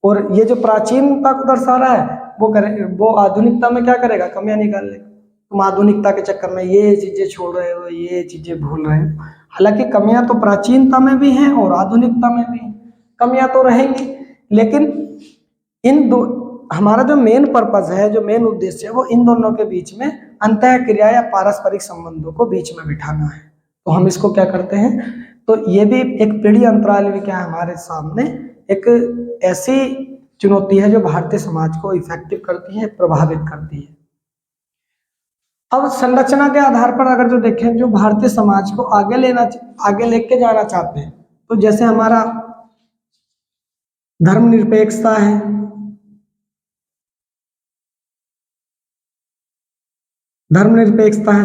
और ये जो प्राचीनता को दर्शा रहा है, वो आधुनिकता में क्या करेगा, कमियां निकाल लेगा। तुम आधुनिकता के चक्कर में ये चीजें छोड़ रहे हो, ये चीजें भूल रहे हो। हालांकि कमियां तो प्राचीनता में भी हैं और आधुनिकता में भी हैं, कमियां तो रहेंगी, लेकिन इन दो हमारा जो मेन पर्पज है, जो मेन उद्देश्य है, वो इन दोनों के बीच में अंतःक्रिया या पारस्परिक संबंधों को बीच में बिठाना है। तो हम इसको क्या करते हैं, तो ये भी एक पीढ़ी अंतराल भी क्या है हमारे सामने एक ऐसी चुनौती है जो भारतीय समाज को इफेक्टिव करती है, प्रभावित करती है। अब संरचना के आधार पर अगर जो देखें, जो भारतीय समाज को आगे लेके जाना चाहते हैं, तो जैसे हमारा धर्मनिरपेक्षता है,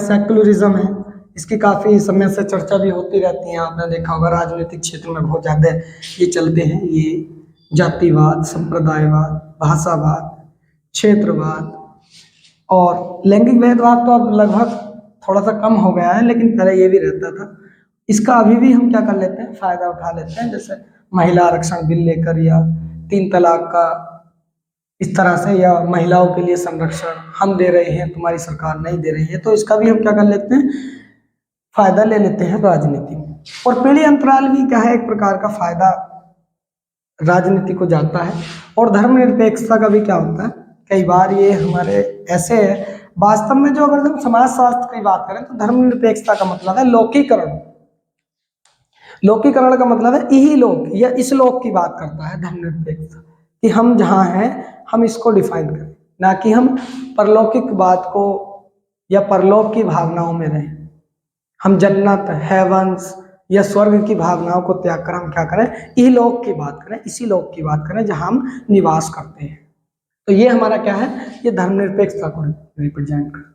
सेक्युलरिज्म है, इसकी काफी समय से चर्चा भी होती रहती है। आपने देखा होगा राजनीतिक क्षेत्र में बहुत ज्यादा ये चलते हैं, ये जातिवाद, संप्रदायवाद, भाषावाद, क्षेत्रवाद और लैंगिक भेदभाव तो अब लगभग थोड़ा सा कम हो गया है, लेकिन पहले ये भी रहता था। इसका अभी भी हम क्या कर लेते हैं, फायदा उठा लेते हैं, जैसे महिला आरक्षण बिल लेकर या 3 तलाक का इस तरह से, या महिलाओं के लिए संरक्षण हम दे रहे हैं, तुम्हारी सरकार नहीं दे रही है, तो इसका भी हम क्या कर लेते हैं, फायदा ले लेते हैं राजनीति में। और पीढ़ी अंतराल भी क्या है, एक प्रकार का फायदा राजनीति को जाता है। और धर्मनिरपेक्षता का भी क्या होता है, कई बार ये हमारे ऐसे है, वास्तव में जो अगर हम समाज शास्त्र की बात करें, तो धर्मनिरपेक्षता का मतलब है लौकीकरण। लौकीकरण का मतलब है यही लोक या इस लोक की बात करता है धर्मनिरपेक्षता, कि हम जहाँ हैं हम इसको डिफाइन करें, ना कि हम परलौकिक बात को या परलोक की भावनाओं में रहें। हम जन्नत, हेवंस या स्वर्ग की भावनाओं को त्याग कर हम क्या करें, इहलोक की बात करें, इसी लोक की बात करें जहां हम निवास करते हैं। तो ये हमारा क्या है, ये धर्मनिरपेक्षता को रिप्रेजेंट करता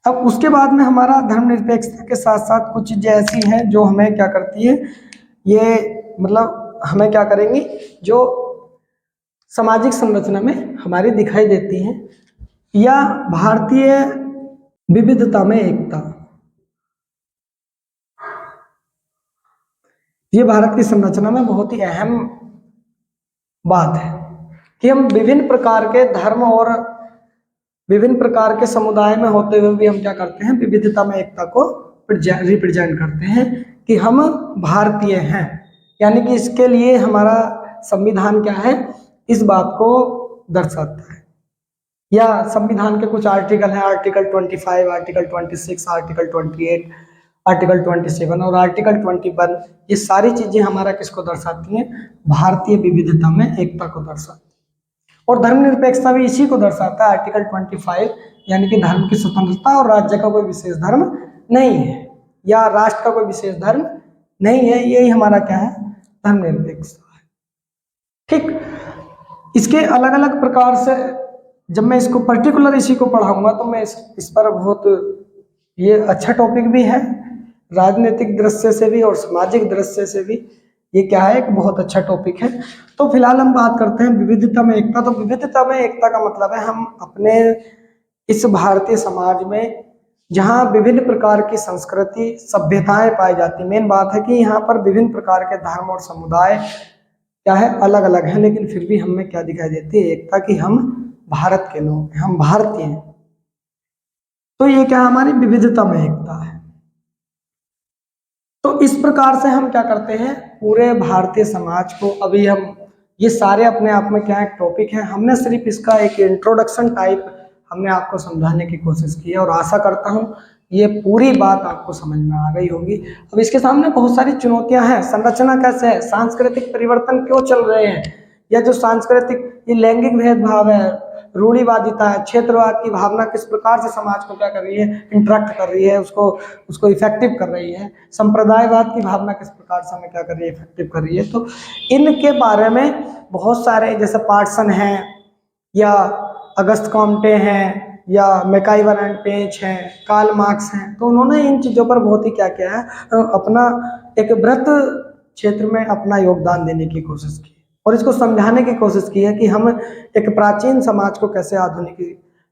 है। अब उसके बाद में हमारा धर्मनिरपेक्षता के साथ साथ कुछ चीजें ऐसी हैं जो हमें क्या करती है, ये मतलब हमें क्या करेंगी, जो सामाजिक संरचना में हमारी दिखाई देती हैं, या भारतीय विविधता में एकता। ये भारत की संरचना में बहुत ही अहम बात है कि हम विभिन्न प्रकार के धर्म और विभिन्न प्रकार के समुदाय में होते हुए भी हम क्या करते हैं, विविधता में एकता को रिप्रेजेंट करते हैं कि हम भारतीय हैं। यानी कि इसके लिए हमारा संविधान क्या है, इस बात को दर्शाता है। या संविधान के कुछ आर्टिकल हैं, आर्टिकल 25, आर्टिकल 26, आर्टिकल 28, आर्टिकल 27 और आर्टिकल 21, ये सारी चीजें हमारा किसको दर्शाती हैं, भारतीय विविधता में एकता को दर्शाती है। और धर्मनिरपेक्षता भी इसी को दर्शाता है, आर्टिकल 25, यानी कि धर्म की स्वतंत्रता और राज्य का कोई विशेष धर्म नहीं है, या राष्ट्र का कोई विशेष धर्म नहीं है, यही हमारा क्या है, धर्मनिरपेक्षता है। ठीक, इसके अलग अलग प्रकार से जब मैं इसको पर्टिकुलर इसी को पढ़ाऊंगा तो मैं इस पर बहुत, ये अच्छा टॉपिक भी है, राजनीतिक दृश्य से भी और सामाजिक दृश्य से भी ये क्या है, एक बहुत अच्छा टॉपिक है। तो फिलहाल हम बात करते हैं विविधता में एकता। तो विविधता में एकता का मतलब है हम अपने इस भारतीय समाज में जहाँ विभिन्न प्रकार की संस्कृति, सभ्यताएं पाई जाती, मेन बात है कि यहाँ पर विभिन्न प्रकार के धर्म और समुदाय क्या है, अलग अलग है, लेकिन फिर भी हमें क्या दिखाई देती है, एकता की हम भारत के लोग हैं, हम भारतीय हैं। तो ये क्या हमारी विविधता में एकता है। तो इस प्रकार से हम क्या करते हैं, पूरे भारतीय समाज को, अभी हम ये सारे अपने आप में क्या एक टॉपिक है, हमने सिर्फ इसका एक इंट्रोडक्शन टाइप हमने आपको समझाने की कोशिश की है, और आशा करता हूं ये पूरी बात आपको समझ में आ गई होगी। अब इसके सामने बहुत सारी चुनौतियां हैं। संरचना कैसे है, सांस्कृतिक परिवर्तन क्यों चल रहे हैं, या जो सांस्कृतिक ये लैंगिक भेदभाव है, रूढ़िवादिता है, क्षेत्रवाद की भावना किस प्रकार से समाज को क्या कर रही है, इंटरेक्ट कर रही है, उसको उसको इफेक्टिव कर रही है, संप्रदायवाद की भावना किस प्रकार से हमें क्या कर रही है, इफेक्टिव कर रही है। तो इनके बारे में बहुत सारे, जैसे पार्सन हैं या अगस्त कॉम्टे हैं या मैकाइवर एंड पेज हैं, कार्ल मार्क्स हैं, तो उन्होंने इन चीज़ों पर बहुत ही क्या किया है, अपना एक बृहत क्षेत्र में अपना योगदान देने की कोशिश की और इसको समझाने की कोशिश की है कि हम एक प्राचीन समाज को कैसे आधुनिक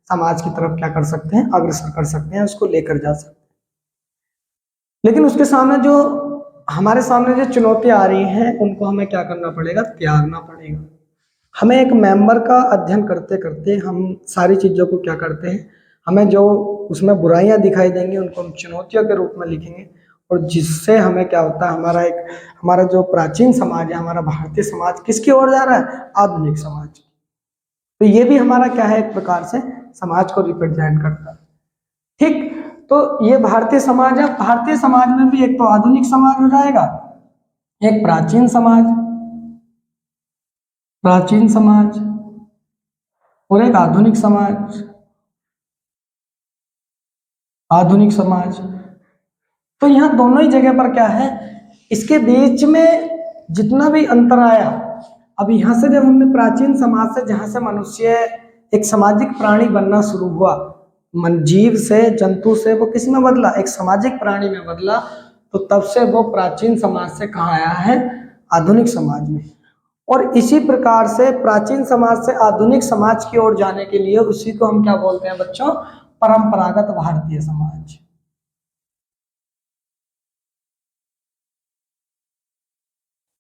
समाज की तरफ क्या कर सकते हैं, अग्रसर कर सकते हैं, उसको लेकर जा सकते हैं। लेकिन उसके सामने जो हमारे सामने जो चुनौतियां आ रही हैं, उनको हमें क्या करना पड़ेगा, त्यागना पड़ेगा। हमें एक मेंबर का अध्ययन करते करते हम सारी चीज़ों को क्या करते हैं, हमें जो उसमें बुराइयां दिखाई देंगी उनको हम चुनौतियों के रूप में लिखेंगे, और जिससे हमें क्या होता है, हमारा जो प्राचीन समाज है, हमारा भारतीय समाज किसकी ओर जा रहा है, आधुनिक समाज। तो ये भी हमारा क्या है, एक प्रकार से समाज को रिप्रेजेंट करता है। ठीक, तो ये भारतीय समाज है। भारतीय समाज में भी एक तो आधुनिक समाज हो जाएगा, एक प्राचीन समाज और एक आधुनिक समाज। तो यहाँ दोनों ही जगह पर क्या है, इसके बीच में जितना भी अंतर आया, अब यहाँ से जब हमने प्राचीन समाज से, जहाँ से मनुष्य एक सामाजिक प्राणी बनना शुरू हुआ, जीव से, जंतु से वो किस में बदला, एक सामाजिक प्राणी में बदला, तो तब से वो प्राचीन समाज से कहाँ आया है, आधुनिक समाज में। और इसी प्रकार से प्राचीन समाज से आधुनिक समाज की ओर जाने के लिए उसी को हम क्या बोलते हैं बच्चों, परंपरागत भारतीय समाज।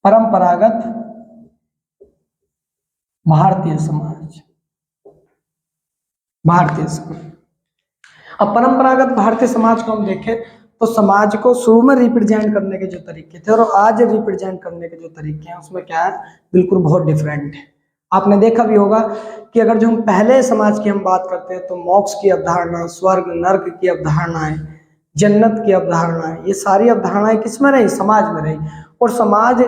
परंपरागत भारतीय समाज। अब परंपरागत भारतीय समाज को हम देखें तो समाज को शुरू में रिप्रेजेंट करने के जो तरीके थे और आज रिप्रेजेंट करने के जो तरीके हैं, उसमें क्या है, बिल्कुल बहुत डिफरेंट है। आपने देखा भी होगा कि अगर जो हम पहले समाज की हम बात करते हैं तो मोक्ष की अवधारणा, स्वर्ग नर्क की अवधारणाएं, जन्नत की अवधारणाएं, ये सारी अवधारणाएं किस में रही, समाज में रही। और समाज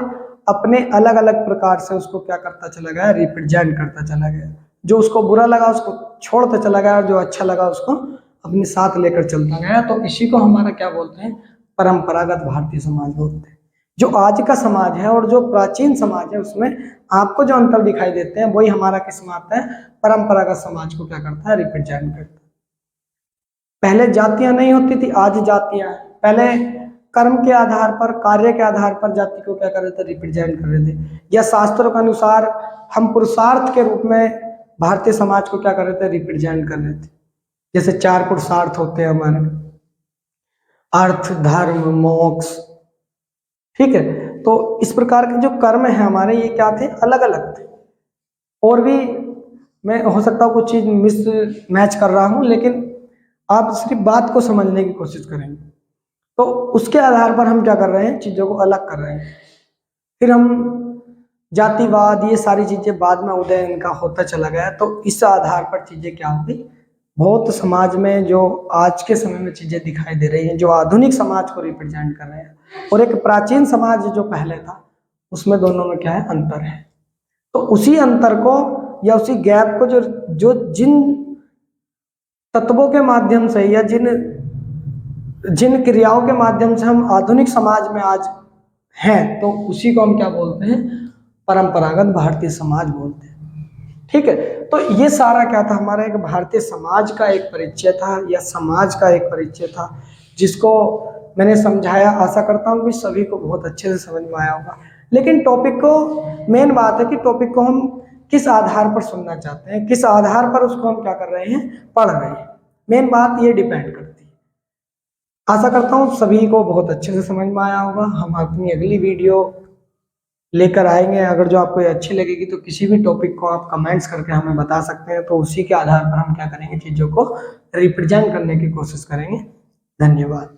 अपने अलग अलग प्रकार से उसको क्या करता चला गया, रिप्रेजेंट करता चला गया। जो उसको बुरा लगा उसको छोड़ता चला गया और जो अच्छा लगा उसको अपने साथ लेकर चलता गया। तो इसी को हमारा क्या बोलते हैं, परंपरागत भारतीय समाज बोलते हैं। जो आज का समाज है और जो प्राचीन समाज है, उसमें आपको जो अंतर दिखाई देते हैं वही हमारा किस में आता है, परंपरागत समाज को क्या करता है, रिप्रेजेंट करता है। पहले जातियां नहीं होती थी, आज जातियां। पहले कर्म के आधार पर, कार्य के आधार पर जाति को क्या कर रहे थे, रिप्रेजेंट कर रहे थे, या शास्त्रों के अनुसार हम पुरुषार्थ के रूप में भारतीय समाज को क्या कर रहे थे, रिप्रेजेंट कर रहे थे। जैसे 4 पुरुषार्थ होते हैं हमारे, अर्थ, धर्म, मोक्ष, ठीक है। तो इस प्रकार के जो कर्म है हमारे, ये क्या थे, अलग अलग थे। और भी मैं हो सकता है कुछ चीज मिस मैच कर रहा हूं, लेकिन आप सिर्फ बात को समझने की कोशिश करेंगे तो उसके आधार पर हम क्या कर रहे हैं, चीजों को अलग कर रहे हैं। फिर हम जातिवाद, ये सारी चीजें बाद में उदय इनका होता चला गया। तो इस आधार पर चीजें क्या हो गई, बहुत समाज में जो आज के समय में चीजें दिखाई दे रही हैं, जो आधुनिक समाज को रिप्रेजेंट कर रहे हैं, और एक प्राचीन समाज जो पहले था, उसमें दोनों में क्या है, अंतर है। तो उसी अंतर को या उसी गैप को जो जिन तत्वों के माध्यम से या जिन क्रियाओं के माध्यम से हम आधुनिक समाज में आज हैं, तो उसी को हम क्या बोलते हैं, परंपरागत भारतीय समाज बोलते हैं। ठीक है, तो ये सारा क्या था, हमारा एक भारतीय समाज का एक परिचय था या समाज का एक परिचय था, जिसको मैंने समझाया। आशा करता हूँ कि सभी को बहुत अच्छे से समझ में आया होगा। लेकिन टॉपिक को, मेन बात है कि टॉपिक को हम किस आधार पर सुनना चाहते हैं, किस आधार पर उसको हम क्या कर रहे हैं, पढ़ रहे हैं, मेन बात ये डिपेंड करती है। आशा करता हूँ सभी को बहुत अच्छे से समझ में आया होगा। हम अपनी अगली वीडियो लेकर आएंगे। अगर जो आपको अच्छी लगेगी तो किसी भी टॉपिक को आप कमेंट्स करके हमें बता सकते हैं, तो उसी के आधार पर हम क्या करेंगे, चीज़ों को रिप्रेजेंट करने की कोशिश करेंगे। धन्यवाद।